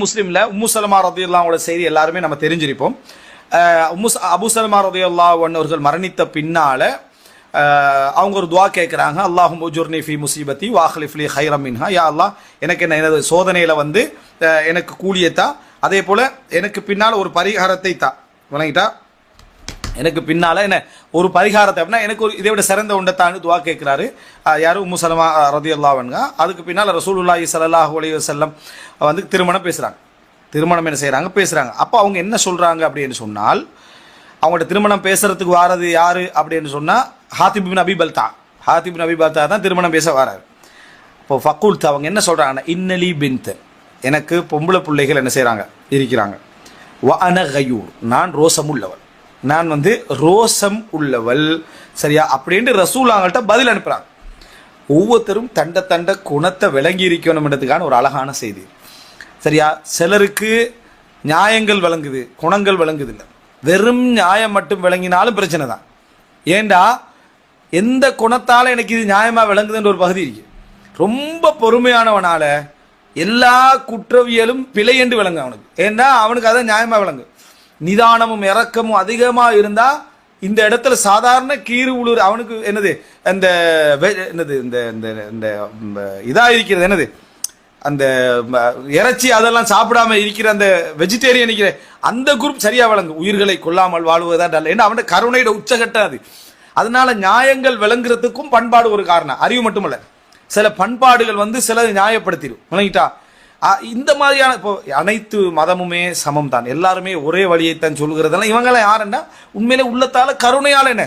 முஸ்லிம்ல உம்மு சலமா ரதியல்லாஹு செய்தி எல்லாருமே நம்ம தெரிஞ்சிருப்போம். அபு சலமா ரதியல்லாஹு அவர்கள் மரணித்த பின்னால அவங்க ஒரு துவா கேட்குறாங்க. அல்லாஹும் உஜுர்னி ஃபி முசீபத்தி வாஹ்லிஃப் லி ஹைரம் மின்ஹா. யா அல்லாஹ், எனக்கு என்ன எனது சோதனையில் எனக்கு கூலியத்தா, அதே போல எனக்கு பின்னால் ஒரு பரிகாரத்தை தா. வணங்கிட்டா எனக்கு பின்னால என்ன ஒரு பரிகாரத்தை அப்படின்னா எனக்கு ஒரு இதை விட சிறந்த உண்டத்தான்னு துவா கேட்கிறாரு. யாரும் உம்மு சலமா ரதியல்லாஹு அன்ஹா. அதுக்கு பின்னால் ரசூலுல்லாஹி ஸல்லல்லாஹு அலைஹி வஸல்லம் திருமணம் பேசுகிறாங்க. திருமணம் என்ன செய்கிறாங்க, பேசுகிறாங்க. அப்போ அவங்க என்ன சொல்கிறாங்க அப்படின்னு சொன்னால், அவங்கள்ட்ட திருமணம் பேசுறதுக்கு வாரது யாரு அப்படின்னு சொன்னால் ஹாத்திப் பின் அபி பல்தா. ஹாத்திப் பின் அபி பல்தா தான் திருமணம் பேச வராரு. இப்போ ஃபக்குல்த் அவங்க என்ன சொல்கிறாங்கன்னா, இன்னலி பின்த், எனக்கு பொம்பளை பிள்ளைகள் என்ன செய்கிறாங்க, இருக்கிறாங்க. வ அன கயூர், நான் ரோசம் உள்ளவள், நான் ரோசம் உள்ளவள். சரியா அப்படின்ட்டு ரசூலாங்கள்ட்ட பதில் அனுப்புகிறாங்க. ஒவ்வொருத்தரும் தண்ட குணத்தை விளங்கி இருக்கணும்ன்றதுக்கான ஒரு அழகான செய்தி. சரியா, சிலருக்கு நியாயங்கள் விளங்குது, குணங்கள் விளங்குது இல்லை. வெறும் நியாயம் மட்டும் விளங்கினாலும் பிரச்சனை தான். ஏண்டா எந்த குணத்தால் எனக்கு இது நியாயமாக விளங்குதுன்ற ஒரு பகுதி இருக்கு. ரொம்ப பொறுமையானவனால எல்லா குற்றவியலும் பிழை என்று விளங்கு அவனுக்கு. ஏண்டா அவனுக்கு அதை நியாயமாக விளங்கு. நிதானமும் இறக்கமும் அதிகமாக இருந்தால் இந்த இடத்துல சாதாரண கீறு உளுர் அவனுக்கு என்னது அந்த என்னது இந்த இந்த இதாக இருக்கிறது, என்னது அந்த இறைச்சி அதெல்லாம் சாப்பிடாம இருக்கிற அந்த வெஜிடேரியன் இருக்கிற அந்த குரூப் சரியா வழங்கும். உயிர்களை கொல்லாமல் வாழ்வதுதான் நல்ல. ஏன்னா அவன் கருணையோட உச்சகட்டம் அது. அதனால நியாயங்கள் விளங்குறதுக்கும் பண்பாடு ஒரு காரணம், அறிவு மட்டுமல்ல. சில பண்பாடுகள் சில நியாயப்படுத்திடும். விளங்கிட்டா, இந்த மாதிரியான இப்போ அனைத்து மதமுமே சமம் தான், எல்லாருமே ஒரே வழியைத்தான் சொல்கிறதெல்லாம் இவங்கெல்லாம் யாருன்னா உண்மையிலே உள்ளத்தால கருணையால் என்ன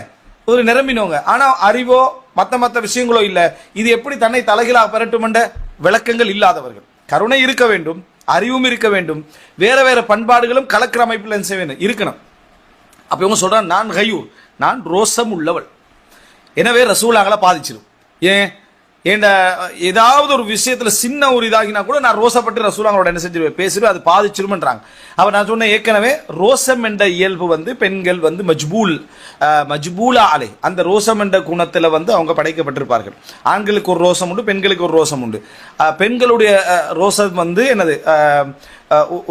ஒரு நிரம்பினவங்க. ஆனால் அறிவோ மற்ற விஷயங்களோ இல்லை. இது எப்படி தன்னை தலைகளாக பெறட்டுமென்ற விளக்கங்கள் இல்லாதவர்கள். கருணை இருக்க வேண்டும், அறிவும் இருக்க வேண்டும், வேற வேற பண்பாடுகளும் கலக்கிற அமைப்பில் இருக்கணும். அப்போ இவங்க சொல்றான், நான் கயூர், நான் ரோசம் உள்ளவள். எனவே ரசூலாங்களை பாதிச்சிடும். ஏன்டா ஏதாவது ஒரு விஷயத்துல சின்ன ஒரு இதாகினா கூட நான் ரோசப்பட்டு ரசூலாங்களோட என்ன செஞ்சிருவேன், பேசிடுவேன், அது பாதிச்சிருமன்றாங்க. அப்ப நான் சொன்ன ஏற்கனவே ரோசம் என்ற இயல்பு பெண்கள் மஜ்பூலா அலை, அந்த ரோசம் என்ற குணத்துல அவங்க படைக்கப்பட்டிருப்பார்கள். ஆண்களுக்கு ஒரு ரோசம் உண்டு, பெண்களுக்கு ஒரு ரோசம் உண்டு. பெண்களுடைய ரோசம் என்னது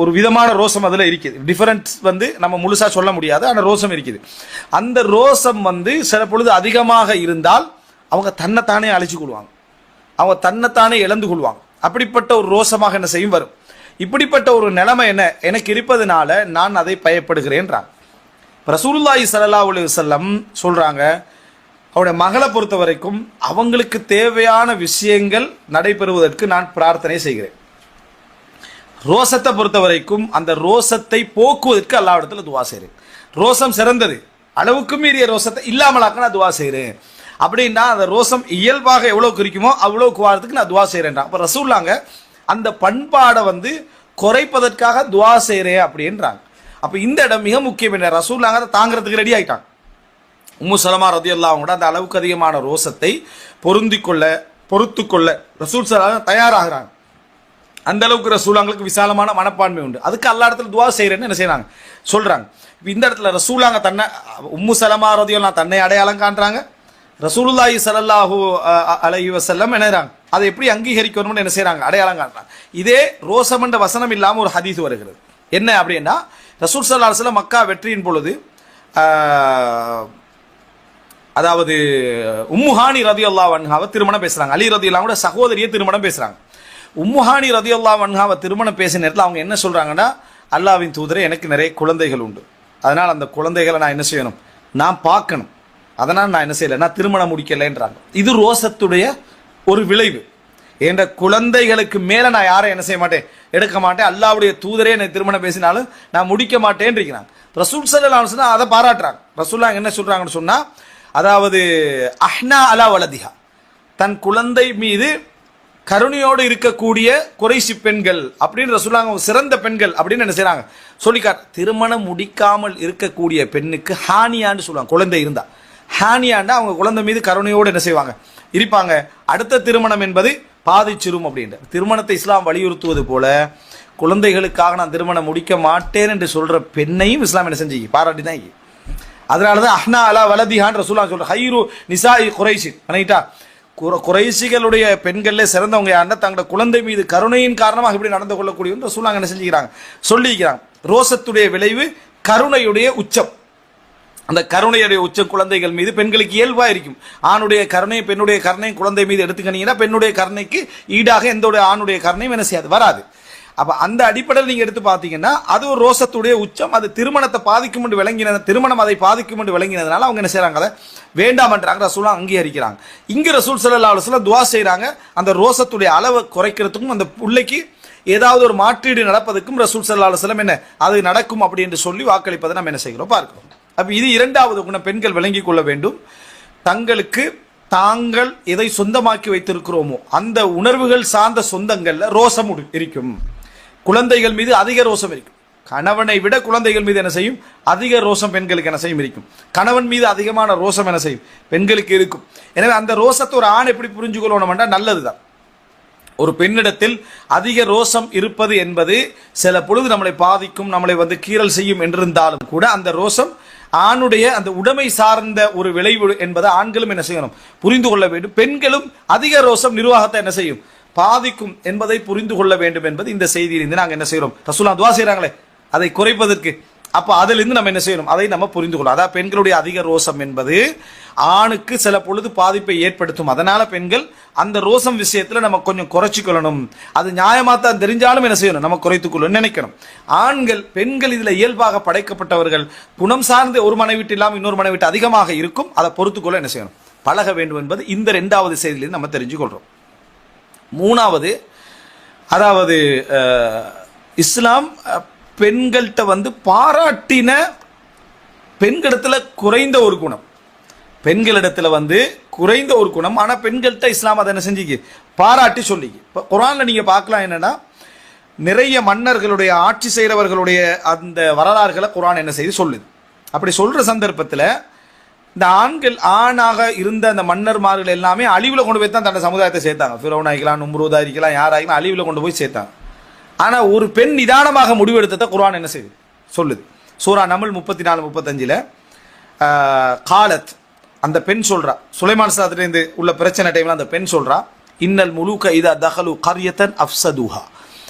ஒரு விதமான ரோசம் அதுல இருக்குது. டிஃபரன்ஸ் நம்ம முழுசா சொல்ல முடியாது, ஆனால் ரோசம் இருக்குது. அந்த ரோசம் சில பொழுது அதிகமாக இருந்தால் அவங்க தன்னைத்தானே அழிச்சு கொள்வாங்க, அவங்க தன்னைத்தானே இழந்து கொள்வாங்க. அப்படிப்பட்ட ஒரு ரோசமாக என்ன செய்யும் வரும். இப்படிப்பட்ட ஒரு நிலைமை எனக்கு இருப்பதனால நான் அதை பயப்படுகிறேன்றாங்க. ரசூலுல்லாஹி ஸல்லல்லாஹு அலைஹி வஸல்லம் சொல்றாங்க, அவருடைய மகளை பொறுத்த வரைக்கும் அவங்களுக்கு தேவையான விஷயங்கள் நடைபெறுவதற்கு நான் பிரார்த்தனை செய்கிறேன். ரோசத்தை பொறுத்த வரைக்கும் அந்த ரோசத்தை போக்குவதற்கு அல்லாஹ்விடத்தில் துவா செய்கிறேன். ரோசம் சிறந்தது, அளவுக்கு மீறிய ரோசத்தை இல்லாமலாக்க நான் துவா செய்கிறேன். அப்படின்னா அந்த ரோசம் இயல்பாக எவ்வளவுக்கு இருக்குமோ அவ்வளவுக்கு வாரத்துக்கு நான் துவா செய்கிறேன். அப்போ ரசூலுல்லாஹ் அந்த பண்பாடை குறைப்பதற்காக துவா செய்கிறேன் அப்படின்றாங்க. அப்போ இந்த இடம் மிக முக்கியம். என்ன, ரசூலுல்லாஹ் அதை தாங்கிறதுக்கு ரெடி ஆகிட்டாங்க. உம்மு சலமா ரதியல்லாஹு அன்ஹா அந்த அளவுக்கு அதிகமான ரோசத்தை பொறுத்து கொள்ள ரசூல் ஸல்லல்லாஹு தயாராகிறாங்க. அந்த அளவுக்கு ரசூலுல்லாஹ்வுக்கு விசாலமான மனப்பான்மை உண்டு. அதுக்கு அல்லாஹ் இடத்துல துவா செய்கிறேன்னு என்ன செய்யறாங்க, சொல்றாங்க. இந்த இடத்துல ரசூலுல்லாஹ் தன்னை உம்மு சலமா ரதியல்லாஹு தன்னை அடையாளம் காண்றாங்க. ரசூலுல்லாஹி ஸல்லல்லாஹு அலைஹி வஸல்லம் என்னறாங்க, அதை எப்படி அங்கீகரிக்கணும்னு என்ன செய்யறாங்க, அடையாளம் காட்டுறாங்க. இதே ரோசம் என்ற வசனம் இல்லாமல் ஒரு ஹதீஸ் வருகிறது. என்ன அப்படின்னா, ரசூல் ஸல்லல்லாஹு அலைஹி வஸல்லம் மக்கா வெற்றியின் பொழுது அதாவது உம்மு ஹானி ரதியல்லாஹு அன்ஹாவை திருமணம் பேசுறாங்க. அலி ரதியல்லாஹு அன்ஹு சகோதரியை திருமணம் பேசுறாங்க. உம்மு ஹானி ரதியல்லாஹு அன்ஹாவை திருமணம் பேசின நேரத்தில் அவங்க என்ன சொல்றாங்கன்னா, அல்லாஹ்வின் தூதரே, எனக்கு நிறைய குழந்தைகள் உண்டு, அதனால் அந்த குழந்தைகளை நான் என்ன செய்யணும், நான் பார்க்கணும், அதனால் நான் என்ன செய்யலை, நான் திருமணம் முடிக்கலைன்றாங்க. இது ரோசத்துடைய ஒரு விளைவு. என்ற குழந்தைகளுக்கு மேலே நான் யாரை என்ன செய்ய மாட்டேன், எடுக்க மாட்டேன். அல்லாஹ்வுடைய தூதரே என்னை திருமணம் பேசினாலும் நான் முடிக்க மாட்டேன்னு இருக்கிறாங்க. ரசூல் ஸல்லல்லாஹு அலைஹி வஸல்லம் அதை பாராட்டுறாங்க. ரசூலுல்லாஹ் என்ன சொல்றாங்கன்னு சொன்னா, அதாவது அஹ்னா அலா வலதிஹா, தன் குழந்தை மீது கருணையோடு இருக்கக்கூடிய குறைஷி பெண்கள் அப்படின்னு ரசூலுல்லாஹ் சிறந்த பெண்கள் அப்படின்னு என்ன செய்யறாங்க சொல்லிக்கார். திருமணம் முடிக்காமல் இருக்கக்கூடிய பெண்ணுக்கு ஹானியான்னு சொல்லுவாங்க. குழந்தை இருந்தா ஹானியாண்டா அவங்க குழந்தை மீது கருணையோடு என்ன செய்வாங்க, இருப்பாங்க. அடுத்த திருமணம் என்பது பாதிச்சிரும் அப்படின்ற திருமணத்தை இஸ்லாம் வலியுறுத்துவது போல, குழந்தைகளுக்காக நான் திருமணம் முடிக்க மாட்டேன் என்று சொல்ற பெண்ணையும் இஸ்லாம் என்ன செஞ்சு பாராட்டி தான். அதனாலதான் அஹ்னா அலா வலதிஹான் ரசூலுல்லாஹ் சொல்ற ஹைரு நிசாஇ குரைஷ். குறைசிகளுடைய பெண்களே சிறந்தவங்க யாருன்னா தங்களோட குழந்தை மீது கருணையின் காரணமாக இப்படி நடந்து கொள்ளக்கூடிய ரசூலுல்லாஹ் என்ன செஞ்சுக்கிறாங்க சொல்லிக்கிறாங்க. ரோசத்துடைய விளைவு கருணையுடைய உச்சம். அந்த கருணையுடைய உச்ச குழந்தைகள் மீது பெண்களுக்கு இயல்பா இருக்கும். ஆணுடைய கருணை பெண்ணுடைய கருணை குழந்தை மீது எடுத்துக்கிட்டீங்கன்னா பெண்ணுடைய கருணைக்கு ஈடாக எந்த ஆணுடைய கருணையும் என்ன செய்யாது, வராது. அப்ப அந்த அடிப்படையில் நீங்க எடுத்து பார்த்தீங்கன்னா அது ஒரு ரோசத்துடைய உச்சம். அது திருமணத்தை பாதிக்கும் என்று விளங்கினது, திருமணம் அதை பாதிக்கும் என்று விளங்கினதுனால அவங்க என்ன செய்யறாங்க, அதை வேண்டாம் என்றாங்க. ரசூலுல்லாஹ் அங்கீகரிக்கிறாங்க. இங்க ரசூல் ஸல்லல்லாஹு அலைஹி வஸல்லம் துஆ செய்றாங்க. அந்த ரோசத்துடைய அளவை குறைக்கிறதுக்கும் அந்த பிள்ளைக்கு ஏதாவது ஒரு மாற்றீடு நடப்பதற்கும் ரசூல் ஸல்லல்லாஹு அலைஹி வஸல்லம் என்ன அது நடக்கும் அப்படி என்று சொல்லி வாக்களிப்பதை நம்ம என்ன செய்கிறோம் பார்க்கிறோம். அப்ப இது இரண்டாவது குணம் பெண்கள் விளங்கிக் கொள்ள வேண்டும். தங்களுக்கு தாங்கள் எதை சொந்தமாக்கி வைத்திருக்கிறோமோ அந்த உணர்வுகள் சார்ந்த சொந்தங்கள்ல ரோசம் இருக்கும். குழந்தைகள் மீது அதிக ரோசம் இருக்கும். கணவனை விட குழந்தைகள் மீது என்ன செய்யும், அதிக ரோசம் பெண்களுக்கு என்ன செய்யும் இருக்கும். கணவன் மீது அதிகமான ரோசம் என்ன செய்யும், பெண்களுக்கு இருக்கும். எனவே அந்த ரோசத்தை ஒரு ஆண் எப்படி புரிஞ்சு கொள்ளணும்னா நல்லதுதான். ஒரு பெண்ணிடத்தில் அதிக ரோசம் இருப்பது என்பது சில பொழுது நம்மளை பாதிக்கும், நம்மளை கீறல் செய்யும் என்றிருந்தாலும் கூட அந்த ரோசம் ஆணுடைய அந்த உடைமை சார்ந்த ஒரு விளைவு என்பதை ஆண்களும் என்ன செய்யணும், புரிந்து கொள்ள வேண்டும். பெண்களும் அதிக ரோசம் நிர்வாகத்தை என்ன செய்யும், பாதிக்கும் என்பதை புரிந்து கொள்ள வேண்டும் என்பது இந்த செய்தியிலிருந்து நாங்கள் என்ன செய்யறோம், ரசூலுல்லாஹ் துஆ செய்றாங்களே அதை குறைப்பதற்கு. அப்ப அதிலிருந்து நம்ம என்ன செய்யணும், அதை நம்ம புரிந்து கொள்ளலாம். அதாவது பெண்களுடைய அதிக ரோசம் என்பது ஆணுக்கு சில பொழுது பாதிப்பை ஏற்படுத்தும். அதனால பெண்கள் அந்த ரோசம் விஷயத்துல நம்ம கொஞ்சம் குறைச்சிக்கொள்ளணும். அது நியாயமாத்தான் தெரிஞ்சாலும் என்ன செய்யணும், நம்ம குறைத்துக்கொள்ளணும் நினைக்கணும். ஆண்கள் பெண்கள் இதுல இயல்பாக படைக்கப்பட்டவர்கள். குணம் சார்ந்த ஒரு மனைவிட்டு இல்லாமல் இன்னொரு மனைவிட்டு அதிகமாக இருக்கும். அதை பொறுத்துக்கொள்ள என்ன செய்யணும், பழக வேண்டும் என்பது இந்த இரண்டாவது செய்தியிலிருந்து நம்ம தெரிஞ்சு கொள்றோம். மூணாவது, அதாவது இஸ்லாம் பெண்கள்கிட்ட பாராட்டின பெண்களிடத்துல குறைந்த ஒரு குணம், பெண்களிடத்துல குறைந்த ஒரு குணம். ஆனா பெண்கள்கிட்ட இஸ்லாம் அதை என்ன செஞ்சிக்கு, பாராட்டி சொல்லி. இப்போ குர்ஆன்ல நீங்க பார்க்கலாம் என்னன்னா நிறைய மன்னர்களுடைய ஆட்சி செய்கிறவர்களுடைய அந்த வரலாறுகளை குர்ஆன் என்ன செய்து சொல்லுது. அப்படி சொல்ற சந்தர்ப்பத்தில் இந்த ஆண்கள் ஆணாக இருந்த அந்த மன்னர்மார்கள் எல்லாமே அழிவுல கொண்டு போய் தான் தன்னை சமுதாயத்தை சேர்த்தாங்க. ஃபிரௌனா இருக்கலாம், நும்ரூதா இருக்கலாம், யாராயிருக்கலாம் அழிவுல கொண்டு போய் சேர்த்தாங்க. ஆனா ஒரு பெண் நிதானமாக முடிவெடுத்ததை குர்ஆன் என்ன செய்யுது சொல்லுது. சூரா நம்ல் 34-35 காலத், அந்த பெண் சொல்றா, சுலைமான் ஸல்லல்லாஹு உள்ள பிரச்சனை டைம்ல அந்த பெண் சொல்றா, இன்னல் முலூக இதா தகலு கர்யத்தன் அஃப்ஸதுஹா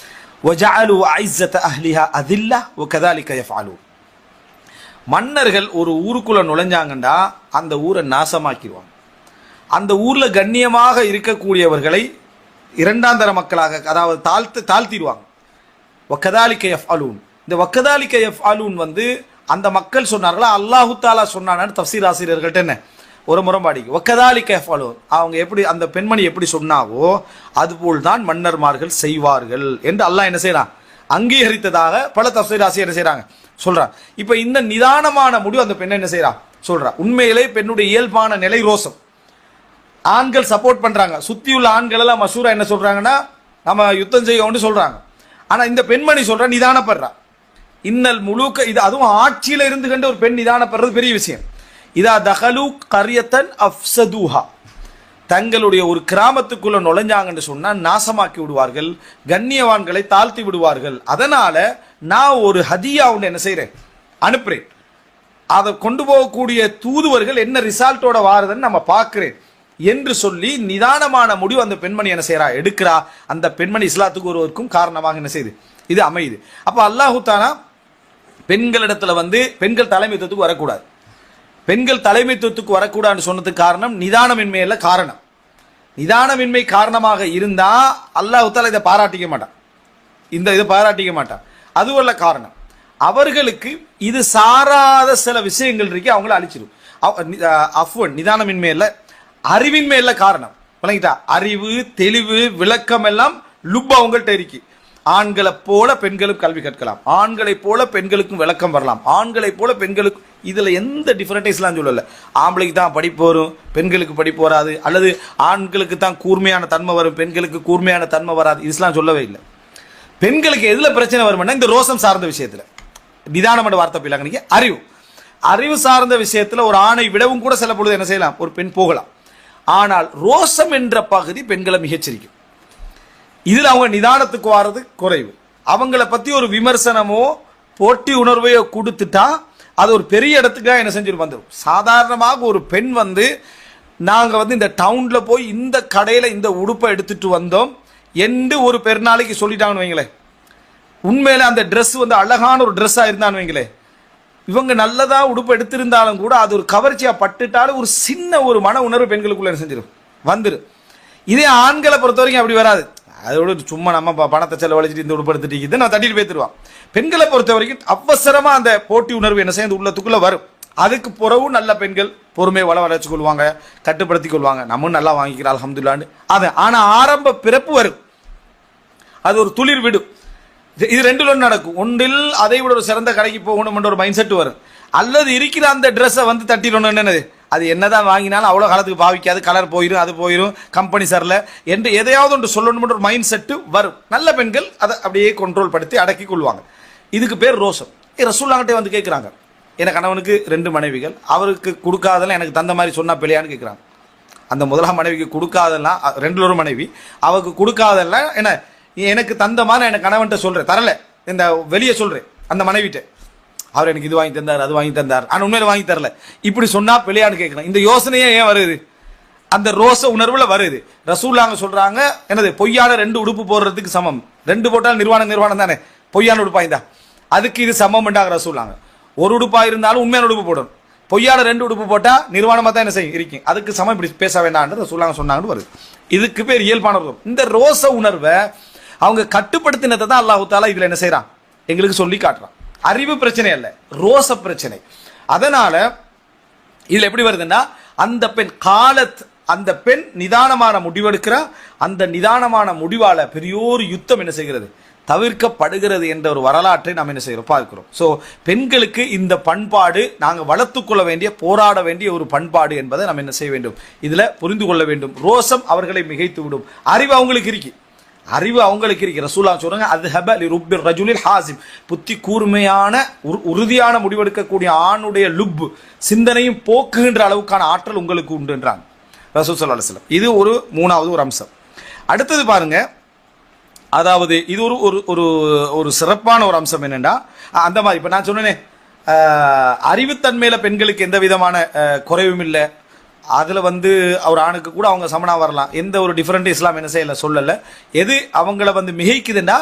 வஜஅலு அஇஸ்ஸத அஹ்லிஹா அதில்லா வகதாலிக யஃஅலூன். மன்னர்கள் ஒரு ஊருக்குள்ள நுழைஞ்சாங்கண்டா அந்த ஊரை நாசமாக்கிடுவாங்க. அந்த ஊர்ல கண்ணியமாக இருக்கக்கூடியவர்களை இரண்டாம் தர மக்களாக, அதாவது தாழ்த்திடுவாங்க. வக்கதாலிக யஃஅலூன், இந்த வக்கதாலிக யஃஅலூன் அந்த மக்கள் சொன்னார்களா, அல்லாஹு தாலா சொன்னான்னு தஃப்சீர் ஆசிரியர்கள்ட்ட என்ன ஒரு முரண்பாடிக்கு. வக்கதாலிக யஃஅலூன், அவங்க எப்படி அந்த பெண்மணி எப்படி சொன்னாவோ அதுபோல் தான் மன்னர்மார்கள் செய்வார்கள் என்று அல்லாஹ் என்ன செய்யறான், அங்கீகரித்ததாக பல தஃப்சீர் ஆசிரியர் என்ன செய்யறாங்க சொல்றான். இப்ப இந்த நிதானமான முடிவு அந்த பெண்ணை என்ன செய்யறா சொல்றா. உண்மையிலே பெண்ணுடைய இயல்பான நிலை ரோசம். ஆண்கள் சப்போர்ட் பண்றாங்க, சுத்தியுள்ள ஆண்கள் எல்லாம் மசூரா என்ன சொல்றாங்கன்னா நம்ம யுத்தம் செய்ய சொல்றாங்க. ஆனா இந்த பெண்மணி சொல்ற நிதானப்படுறா. இன்னல் முழுக்க இது, அதுவும் ஆட்சியில இருந்து கண்டு ஒரு பெண் நிதானப்படுறது பெரிய விஷயம். இதா தகலு கரியத்தன் அஃப்ஸதுஹா, தங்களுடைய ஒரு கிராமத்துக்குள்ள நுழைஞ்சாங்கன்னு சொன்னா நாசமாக்கி விடுவார்கள், கண்ணியவான்களை தாழ்த்தி விடுவார்கள். அதனால நான் ஒரு ஹதியா ஒன்று என்ன செய்யறேன், அனுப்புறேன். அதை கொண்டு போகக்கூடிய தூதுவர்கள் என்ன ரிசல்ட்டோட வாருதுன்னு நம்ம பார்க்கிறேன் என்று சொல்லி நிதானமான முடிவு அந்த பெண்மணி என்ன செய்யறா எடுக்கிறா. அந்த பெண்மணி இஸ்லாத்துக்கு ஒருவருக்கும் காரணமாக என்ன செய்யுது, இது அமையுது. அப்ப அல்லாஹு தஆலா பெண்களிடத்துல பெண்கள் தலைமைத்துவத்துக்கு வரக்கூடாது, பெண்கள் தலைமைத்துவத்துக்கு வரக்கூடாதுன்னு சொன்னதுக்கு காரணம் நிதானமின்மை அல்ல. காரணம் நிதானமின்மை காரணமாக இருந்தா அல்லாஹ் தஆலா இதை பாராட்டிக்க மாட்டான், இதை பாராட்டிக்க மாட்டான். அதுவல்ல காரணம். அவர்களுக்கு இது சாராத சில விஷயங்கள் இருக்கு, அவங்கள அழிச்சிடும். அஃப்வன் நிதானமின்மை அல்ல, அறிவின்மை அல்ல காரணம். விளங்கிட்டா, அறிவு தெளிவு விளக்கம் எல்லாம் லுப் அவங்கள்ட்ட இருக்கு. ஆண்களை போல பெண்களும் கல்வி கற்கலாம், ஆண்களை போல பெண்களுக்கும் விளக்கம் வரலாம், ஆண்களை போல பெண்களுக்கும். இதுல எந்த டிஃபரன்டேஸ்லாம் சொல்லல. ஆம்பளைக்கு தான் படிப்பு வரும், பெண்களுக்கு படிப்பு வராது, அல்லது ஆண்களுக்கு தான் கூர்மையான தன்மை வரும், பெண்களுக்கு கூர்மையான தன்மை வராது, இதெல்லாம் சொல்லவே இல்லை. பெண்களுக்கு எதுல பிரச்சனை வரும்னா இந்த ரோசம் சார்ந்த விஷயத்துல. நிதானம் வார்த்தை போயிலாங்க, அறிவு சார்ந்த விஷயத்துல ஒரு ஆணை விடவும் கூட சில பொழுது என்ன செய்யலாம், ஒரு பெண் போகலாம். ஆனால் ரோசம் என்ற பகுதி பெண்களை மிகச்சிரிக்கும். இதுல அவங்க நிதானத்துக்கு வாரது குறைவு. அவங்கள பத்தி ஒரு விமர்சனமோ போட்டி உணர்வையோ கொடுத்துட்டா அது ஒரு பெரிய இடத்துக்காக என்ன செஞ்சிடும் வந்துடும். சாதாரணமாக ஒரு பெண் நாங்கள் வந்து இந்த டவுனில் போய் இந்த கடையில் இந்த உடுப்பை எடுத்துட்டு வந்தோம் என்று ஒரு பெருநாளைக்கு சொல்லிட்டாங்கன்னு வைங்களேன். உண்மையில அந்த ட்ரெஸ் வந்து அழகான ஒரு ட்ரெஸ்ஸாக இருந்தான்னு வைங்களேன், இவங்க நல்லதா உடுப்பு எடுத்திருந்தாலும் கூட அது ஒரு கவர்ச்சியாக பட்டுட்டாலும் ஒரு சின்ன ஒரு மன உணர்வு பெண்களுக்குள்ள செஞ்சிடும் வந்துடும். இதே ஆண்களை பொறுத்த வரைக்கும் அப்படி வராது. அதோட சும்மா நம்ம பணத்தை செலவழிச்சிட்டு இந்த உடுப்பு எடுத்துட்டு நான் தட்டிட்டு போய்த்துருவான். பெண்களை பொறுத்த வரைக்கும் அவசரமா அந்த போட்டி உணர்வு என்ன செய்ய உள்ளத்துக்குள்ள வரும். அதுக்கு பிறகு நல்ல பெண்கள் பொறுமை வளர்ச்சி கொள்வாங்க, கட்டுப்படுத்தி கொள்வாங்க. நம்ம நல்லா வாங்கிக்கிறோம் அல்ஹம்துலில்லாஹ். அது ஆனா ஆரம்ப பிறப்பு வரும், அது ஒரு துளிர் விடும். இது ரெண்டுல நடக்கும். ஒன்றில் அதை விட ஒரு சிறந்த கடைக்கு போகணும் என்ற ஒரு மைண்ட் செட் வரும், அல்லது இருக்கிற அந்த ட்ரெஸ்ஸை வந்து தட்டிடணும். என்னது அது என்னதான் வாங்கினாலும் அவ்வளோ காலத்துக்கு பாவிக்காது, கலர் போயிடும், அது போயிடும், கம்பெனி சரில என்று எதையாவது ஒன்று சொல்லணும் ஒரு மைண்ட் செட்டு வரும். நல்ல பெண்கள் அதை அப்படியே கண்ட்ரோல் படுத்தி அடக்கி கொள்வாங்க. இதுக்கு பேர் ரோஷம். ரசூலுல்லாஹ்கிட்ட வந்து கேட்குறாங்க, என் கணவனுக்கு 2 மனைவிகள், அவருக்கு கொடுக்காதெல்லாம் எனக்கு தந்த மாதிரி சொன்னா பிள்ளையான்னு கேட்குறாங்க. அந்த முதலாம் மனைவிக்கு கொடுக்காதெல்லாம் 2 மனைவி, அவருக்கு கொடுக்காதெல்லாம் என்ன எனக்கு தந்த மாதிரி எனக்கு கணவன்கிட்ட சொல்றேன், தரல இந்த வெளியே சொல்றேன் அந்த மனைவிட்ட, அவர் எனக்கு இது வாங்கி தந்தார் அது வாங்கி தந்தார், ஆனால் உண்மையில வாங்கி தரல, இப்படி சொன்னா பிள்ளையான்னு கேட்கலாம். இந்த யோசனையே ஏன் வருது? அந்த ரோச உணர்வுல வருது. ரசூலுல்லாஹ் சொல்றாங்க, என்னது பொய்யான 2 உடுப்பு போடுறதுக்கு சமம். 2 போட்டால் நிர்வாணம் தானே, பொய்யான உடுப்பாய்ந்தா அதுக்கு இது சமம் பண்ணாங்க ரசூலுல்லாஹ். ஒரு உடுப்பா இருந்தாலும் உண்மையான உடுப்பு போடணும். பொய்யான 2 உடுப்பு போட்டா நிர்வாணமா தான் என்ன செய்யும் இருக்கும், அதுக்கு சமம் இப்படி பேச வேண்டாம் ரசூலுல்லாஹ் சொன்னாங்கன்னு வருது. இதுக்கு பேர் இயல்பான உணர்வு. இந்த ரோச உணர்வை அவங்க கட்டுப்படுத்தினதை தான் அல்லாஹ் தஆலா இதுல என்ன செய்யறான், எங்களுக்கு சொல்லி காட்டுறான். அறிவு பிரச்சனை அல்ல, ரோச பிரச்சனை. அதனால இதுல எப்படி வருதுன்னா, அந்த பெண் காலத், அந்த பெண் நிதானமான முடிவெடுக்கிறா, அந்த நிதானமான முடிவால பெரியோரு யுத்தம் என்ன செய்கிறது, தவிர்க்கப்படுகிறது என்ற ஒரு வரலாற்றை நாம் என்ன செய்கிறோம் பார்க்கிறோம். ஸோ பெண்களுக்கு இந்த பண்பாடு நாங்கள் வளர்த்துக்கொள்ள வேண்டிய, போராட வேண்டிய ஒரு பண்பாடு என்பதை நம்ம என்ன செய்ய வேண்டும், இதுல புரிந்து கொள்ள வேண்டும். ரோசம் அவர்களை மிகைத்து விடும். அறிவு அவங்களுக்கு இருக்கு, அறிவு அவங்களுக்கு இருக்கு. ரசூலுல்லாஹ் சொல்றாங்க, அத்ஹப லிருப்பிர் ரஜுலில் ஹாசிம், புத்தி கூர்மையான உறுதியான முடிவெடுக்கக்கூடிய ஆணுடைய லுப் சிந்தனையும் போக்குகின்ற அளவுக்கான ஆற்றல் உங்களுக்கு உண்டுன்றாங்க ரசூல் ஸல்லல்லாஹு அலைஹி வஸல்லம். இது ஒரு 3வது ஒரு அம்சம். அடுத்தது பாருங்க, அதாவது இது ஒரு ஒரு ஒரு சிறப்பான ஒரு அம்சம் என்னன்னா, அந்த மாதிரி இப்ப நான் சொன்னேனே, அறிவுத்தன்மையில பெண்களுக்கு எந்த விதமான குறைவும் இல்லை. அதுல வந்து ஒரு ஆணுக்கு கூட அவங்க சமனா வரலாம், எந்த ஒரு டிஃபரெண்ட் இஸ்லாம் என்ன செய்யல சொல்லல. எது அவங்கள வந்து மிகைக்குதுன்னா,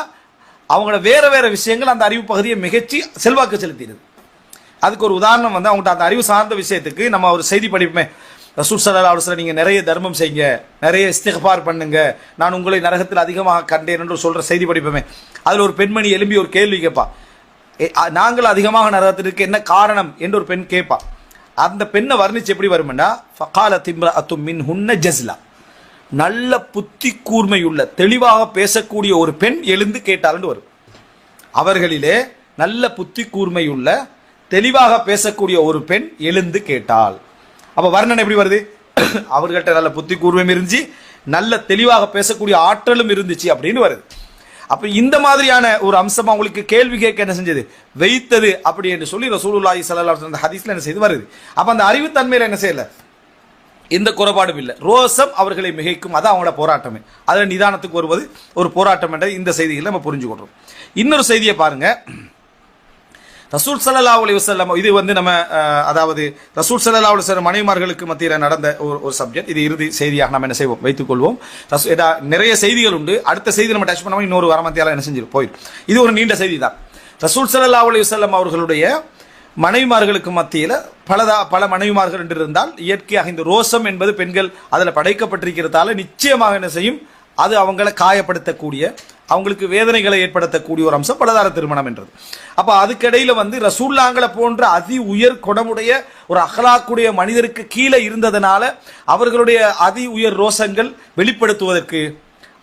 அவங்கள வேற வேற விஷயங்கள் அந்த அறிவு பகுதியை மிகச்சி செல்வாக்கு செலுத்திடுது. அதுக்கு ஒரு உதாரணம் வந்து, அவங்கள்ட்ட அந்த அறிவு சார்ந்த விஷயத்துக்கு நம்ம ஒரு செய்தி படிப்போமே, ரசூல் ஸல்லல்லாஹு அலைஹி வஸல்லம் நீங்க நிறைய தர்மம் செய்யுங்க, நிறைய இஸ்திக்ஃபார் பண்ணுங்க, நான் உங்களை நரகத்தில் அதிகமாக கண்டேன் என்று சொல்ற செய்தி படிப்போமே. அதுல ஒரு பெண்மணி எழும்பி ஒரு கேள்வி கேட்பா, நாங்கள் அதிகமாக நரகத்திற்கு என்ன காரணம் என்று ஒரு பெண் கேட்பா. அந்த பெண்ணை வர்ணிச்சு எப்படி வரும்னா, ஃபகாலத் இம்ரஅத்து மின்ஹுன்ன ஜஸ்லா, நல்ல புத்தி கூர்மையுள்ள தெளிவாக பேசக்கூடிய ஒரு பெண் எழுந்து கேட்டாள்னு வரும். அவர்களிலே நல்ல புத்தி கூர்மையுள்ள தெளிவாக பேசக்கூடிய ஒரு பெண் எழுந்து கேட்டாள். அப்ப வர்ணனை எப்படி வருது, அவர்கள்ட்ட நல்ல புத்தி கூர்மையும் இருந்துச்சு, நல்ல தெளிவாக பேசக்கூடிய ஆற்றலும் இருந்துச்சு அப்படின்னு வருது. அப்ப இந்த மாதிரியான ஒரு அம்சம் அவங்களுக்கு கேள்வி கேட்க என்ன செஞ்சது, வைத்தது அப்படி என்று சொல்லி ரசூலுல்லாஹி ஸல்லல்லாஹு அலைஹி வஸல்லம் ஹதீஸ்ல என்ன செய்து வருது. அப்ப அந்த அறிவுத்தன்மையில என்ன செய்யல, எந்த குறைபாடும் இல்லை. ரோசம் அவர்களை மிகைக்கும், அதான் அவங்களோட போராட்டமே. அதில் நிதானத்துக்கு வருவது ஒரு போராட்டம் என்ற இந்த செய்திகளை நம்ம புரிஞ்சுக்கொள்றோம். இன்னொரு செய்தியை பாருங்க, ரசூல் ஸல்லல்லாஹு அலைஹி வஸல்லம், இது வந்து நம்ம அதாவது ரசூல் ஸல்லல்லாஹு அலைஹி வஸல்லம் மனைவிமார்களுக்கு மத்தியில் நடந்த ஒரு சப்ஜெக்ட். இது இறுதி செய்தியாக நம்ம என்ன செய்வோம், வைத்துக் கொள்வோம். நிறைய செய்திகள் உண்டு, அடுத்த செய்தி நம்ம டச் பண்ணாமல் இன்னொரு வரமத்தியால என்ன செஞ்சிடும் போயிடும். இது ஒரு நீண்ட செய்தி தான். ரசூல் ஸல்லல்லாஹு அலைஹி வஸல்லம் அவர்களுடைய மனைவிமார்களுக்கு மத்தியில் பல மனைவிமார்கள் என்று இருந்தால், இயற்கையாக இந்த ரோசம் என்பது பெண்கள் அதில் படைக்கப்பட்டிருக்கிறதால நிச்சயமாக என்ன செய்யும், அது அவங்களை காயப்படுத்தக்கூடிய, அவங்களுக்கு வேதனைகளை ஏற்படுத்தக்கூடிய ஒரு அம்சம் பலதார திருமணம் என்றது. அப்ப அதுக்கிடையில வந்து ரசூலுல்லாஹ்களை போன்ற அதி உயர் குணமுடைய ஒரு அஹ்லாக்குடைய மனிதருக்கு கீழே இருந்ததனால அவர்களுடைய அதி உயர் ரோசங்கள் வெளிப்படுத்துவதற்கு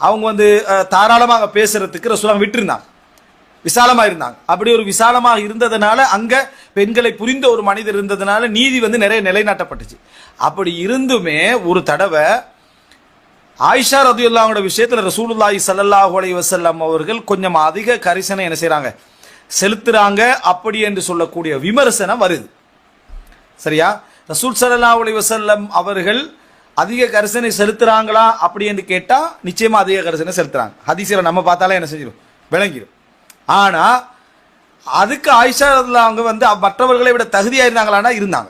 அவங்க வந்து தாராளமாக பேசுறதுக்கு ரசூலுல்லாஹ் விட்டுருந்தாங்க, விசாலமா இருந்தாங்க. அப்படி ஒரு விசாலமாக இருந்ததுனால, அங்க பெண்களை புரிந்த ஒரு மனிதர் இருந்ததுனால நீதி வந்து நிறைய நிலைநாட்டப்பட்டுச்சு. அப்படி இருந்துமே ஒரு தடவை ஆயிஷா ரலியல்லாஹு அன்ஹா விஷயத்துல ரசூலுல்லாஹி ஸல்லல்லாஹு அலைஹி வஸல்லம் அவர்கள் கொஞ்சம் அதிக கரிசனை என்ன செய்றாங்க, செலுத்துறாங்க. அப்படி என்று சொல்லக்கூடிய விமர்சனம் வருது. சரியா, ரசூல் ஸல்லல்லாஹு அலைஹி வஸல்லம் அவர்கள் அதிக கரிசனை செலுத்துறாங்களா அப்படி என்று கேட்டா நிச்சயமா அதிக கரிசனை செலுத்துறாங்க. ஹதீஸ்ல நம்ம பார்த்தாலே என்ன செஞ்சிடும், விளங்கிடும். ஆனா அதுக்கு ஆயிஷா ரலியல்லாஹு அன்ஹா வந்து மற்றவர்களை விட தகுதியா இருந்தாங்களானா இருந்தாங்க.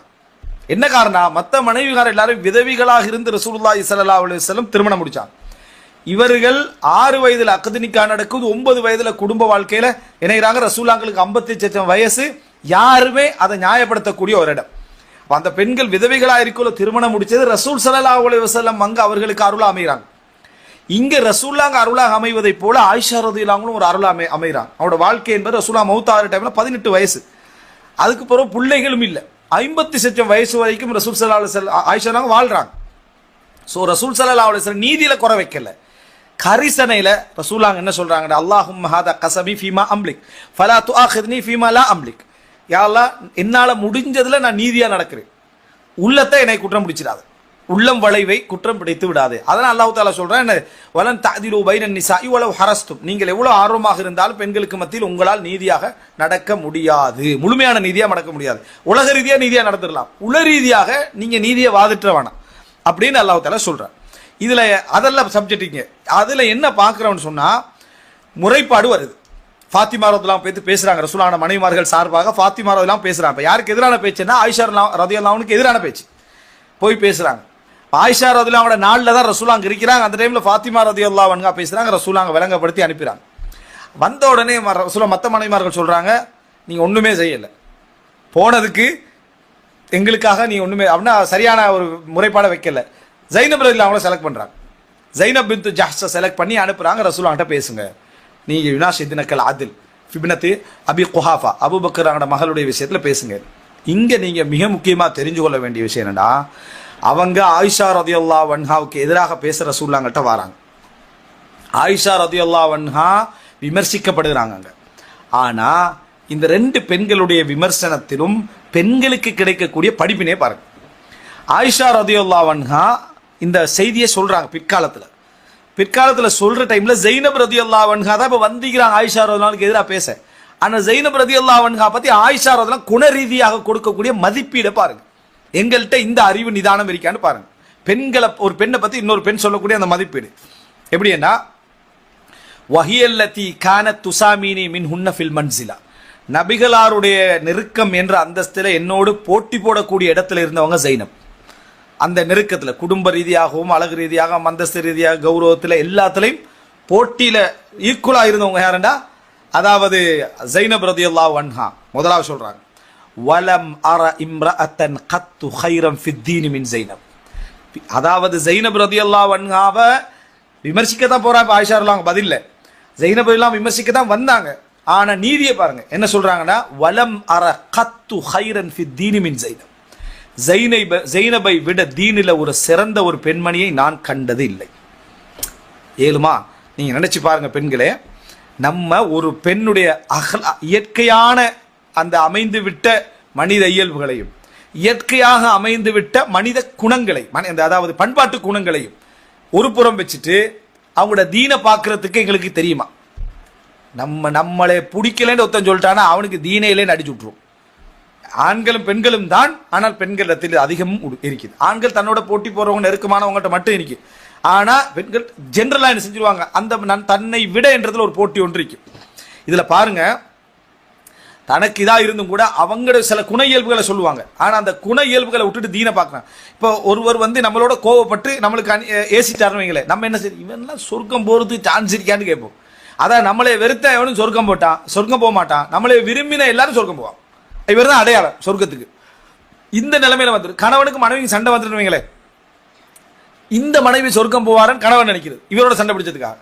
என்ன காரணம்? மற்ற மனைவிகார எல்லாரும் விதவிகளாக இருந்து ரசூலுல்லாஹி ஸல்லல்லாஹு அலைஹி வஸல்லம் திருமணம் முடிச்சாங்க. இவர்கள் 6 வயதுல அக்தினிக்கா நடக்குது, 9 வயதுல குடும்ப வாழ்க்கையில இணைகிறாங்க. ரசூலுல்லாஹ்களுக்கு 58 வயசு. யாருமே அதை நியாயப்படுத்தக்கூடிய ஒரு இடம். அந்த பெண்கள் விதவைகளா இருக்கோ திருமணம் முடிச்சது ரசூல் ஸல்லல்லாஹு அலைஹி வஸல்லம் அங்க அவர்களுக்கு அருளா அமைகிறாங்க. இங்க ரசூலுல்லாஹ் அருளாக அமைவதை போல ஆயிஷா ரலியல்லாஹு ஒரு அருளா அமைகிறாங்க. அவரோட வாழ்க்கை என்பது ரசூலுல்லாஹ் மௌத்தாகிற டைம்ல 18 வயசு. அதுக்கு பிறகு பிள்ளைகளும் இல்லை. 58 வயசு வரைக்கும் ரசூல் ஸல்லல்லாஹு அலைஹி வஸல்லம் ஆயிஷா வாழ்றாங்க. சோ ரசூல் ஸல்லல்லாஹு அலைஹி வஸல்லம் நீதியில குறை வைக்கல, கரிசனையில ரசூலுல்லாஹ் என்ன சொல்றாங்க? அல்லாஹும்ம ஹாதா கஸபி ஃபீமா அம்லிக் ஃபலா துஆഖித்னி ஃபீமா லா அம்லிக். யா அல்லாஹ், என்னால முடிஞ்சதுல நான் நீதியா நடக்கிறேன், உள்ளத்தை என்னை குற்றம் பிடிச்சிடாது, உள்ளம் வளைவை குற்றம் பிடித்து விடாது. அதனால அல்லாஹ் தஆலா சொல்றான், வலன் தஅதிலு பைனன் நிசாஇ வலவ் ஹரஸ்தும். நீங்கள் எவ்வளவு ஆர்வமாக இருந்தாலும் பெண்களுக்கு மத்தியில் உங்களால் நீதியாக நடக்க முடியாது, முழுமையான நீதியா நடக்க முடியாது. உலக ரீதியா நீதியா நடந்துடலாம், உல ரீதியாக நீங்க நீதியை வாதிட்ட வேணாம் அப்படின்னு அல்லாஹ் தஆலா சொல்றான். இதுல அதெல்லாம் சப்ஜெக்டிங்க. அதுல என்ன பார்க்கிறோம்னு சொன்னா முறைப்பாடு வருது. ஃபாத்திமா ரலியல்லாஹு பேத்து பேசுறாங்க, ரசூலுல்லாஹ் மனைவிமார்கள் சார்பாக ஃபாத்திமா ரலியல்லாஹு பேசுறாங்க. இப்ப யாருக்கு எதிரான பேச்சுன்னா ஆயிஷா ரலியல்லாஹுக்கு எதிரான பேச்சு போய் பேசுறாங்க. ஆயிஷா ரலியல்லாஹுவோட நாள்ல தான் ரசூலுல்லாஹ் அங்க இருக்கிறாங்க. அந்த டைம்ல ஃபாத்திமா ரலியல்லாஹு அன்ஹா பேசுறாங்க, ரசூலுல்லாஹ் விளங்கப்படுத்தி அனுப்பிறாங்க. வந்த உடனே ரசூலுல்லாஹ் மத்த மனைவிமார்கள் சொல்றாங்க, நீங்க ஒண்ணுமே செய்யல, போனதுக்கு எங்களுக்காக நீ ஒண்ணுமே அப்படின்னா சரியான ஒரு முறைப்பாட வைக்கல. ஜைனப் ரலியல்லாஹு அன்ஹா செலக்ட் பண்றாங்க. ஜைனப் பின்த் ஜஹ்ஷ செலக்ட் பண்ணி அனுப்புறாங்க, ரசூலுல்லாஹ் கிட்ட பேசுங்க, நீங்க யுனாஷிதினக்கல் ஆதில் ஃபிப்னத்து அபி குஹாஃபா அபூபக்கர் மகளுடைய விஷயத்துல பேசுங்க. இங்க நீங்க மிக முக்கியமா தெரிஞ்சு கொள்ள வேண்டிய விஷயம் என்னன்னா, அவங்க ஆயிஷா ரலியல்லாஹு அன்ஹாவுக்கு எதிராக பேச ரசூலுல்லாஹ் கிட்ட வராங்க. ஆயிஷா ரலியல்லாஹு அன்ஹா விமர்சிக்கப்படுகிறாங்க. ஆனா இந்த 2 பெண்களுடைய விமர்சனத்திலும் பெண்களுக்கு கிடைக்கக்கூடிய படிப்பினே பாருங்க. ஆயிஷா ரலியல்லாஹு அன்ஹா இந்த செய்தியை சொல்றாங்க பிற்காலத்துல சொல்ற டைம்ல ஜைனப் ரலியல்லாஹு அன்ஹா தான் இப்ப வந்திக்கிறாங்க ஆயிஷா ரலியல்லாஹுக்கு எதிராக பேச. ஆனா ஜைனப் ரலியல்லாஹு அன்ஹா பத்தி ஆயிஷா ரலியல்லாஹு குண ரீதியாக கொடுக்கக்கூடிய மதிப்பீட பாருங்க. எங்கள்கிட்ட இந்த அறிவு நிதானம் இருக்கான்னு பாருங்க. பெண்களை, ஒரு பெண்ணை பத்தி இன்னொரு பெண் சொல்லக்கூடிய அந்த மதிப்பீடு எப்படின்னா, வஹியல்லதி கானத் துசாமினி மின்ஹுன்ன ஃபில் மன்சிலா, நபிகளாருடைய நெருக்கம் என்ற அந்தஸ்தில என்னோடு போட்டி போடக்கூடிய இடத்துல இருந்தவங்க ஜைனப். அந்த நெருக்கத்துல குடும்ப ரீதியாகவும் அழகு ரீதியாக அந்தஸ்து ரீதியாக கௌரவத்துல எல்லாத்துலயும் போட்டியில ஈக்குவலா இருந்தவங்க யாருண்டா, அதாவது ஜைனப் ரலியல்லாஹு அன்ஹா. முதலாவது சொல்றாங்க, வலம் அர இம்ரஅத்தன் கத்து கைரம் ஃபித்தீன் மின் ஜைனப். அதாவது ஜைனப் ரலியல்லாஹு அன்ஹாவை விமர்சிக்கத்தான் போறாங்க ஆயிஷா ரலியல்லாஹு பதில்ல, ஜைனப் ரலியல்லாஹு விமர்சிக்கத்தான் வந்தாங்க. ஆனா நீதியை பாருங்க என்ன சொல்றாங்கன்னா, வலம் அர கத்து கைரன் ஃபித்தீன் மின் ஜைனப். ஜைனபை விட தீனில ஒரு சிறந்த ஒரு பெண்மணியை நான் கண்டது இல்லை. ஏழுமா நீங்க நினைச்சு பாருங்க பெண்களே, நம்ம ஒரு பெண்ணுடைய இயற்கையான அந்த அமைந்து விட்ட மனித இயல்புகளையும் இயற்கையாக அமைந்து விட்ட மனித குணங்களை, அதாவது பண்பாட்டு குணங்களையும் ஒரு புறம் வச்சுட்டு அவங்களோட தீனை பார்க்கறதுக்கு எங்களுக்கு தெரியுமா? நம்மளை பிடிக்கலன்னு ஒருத்தன் சொல்லிட்டானா அவனுக்கு தீனை இல்லைன்னு அடிச்சு விட்டுரும். ஆண்களும் பெண்களும் தான், ஆனால் பெண்களிடத்தில் அதிகமும் இருக்குது. ஆண்கள் தன்னோட போட்டி போறவங்க நெருக்கமானவங்ககிட்ட மட்டும் இருக்கு. ஆனா பெண்கள் ஜென்ரலா என்ன செஞ்சிருவாங்க, அந்த தன்னை விட என்றதுல ஒரு போட்டி ஒன்று இருக்கு. இதுல பாருங்க, தனக்கு இதா இருந்தும் கூட அவங்களோட சில குண இயல்புகளை சொல்லுவாங்க. ஆனா அந்த குண இயல்புகளை விட்டுட்டு தீனை பார்க்கறாங்க. இப்போ ஒருவர் நம்மளோட கோவப்பட்டு நம்மளுக்கு ஏசிட்டாருன்னு வைங்களேன், நம்ம என்ன செய்யும், இவன்லாம் சொர்க்கம் போறது சான்ஸ் இருக்கான்னு கேட்போம். அதான் நம்மளே வெறுத்த எவனும் சொர்க்கம் போக மாட்டான், நம்மளே விரும்பின எல்லாரும் சொர்க்கம் போவான். இவர் தான் அடையாளம் சொர்க்கத்துக்கு. இந்த நிலைமையில வந்துரு கணவனுக்கு மனைவிக்கு சண்டை வந்துட்டு வைங்களேன், இந்த மனைவி சொர்க்கம் போவாரன்னு கணவன் நினைக்கிறது இவரோட சண்டை பிடிச்சதுக்காக.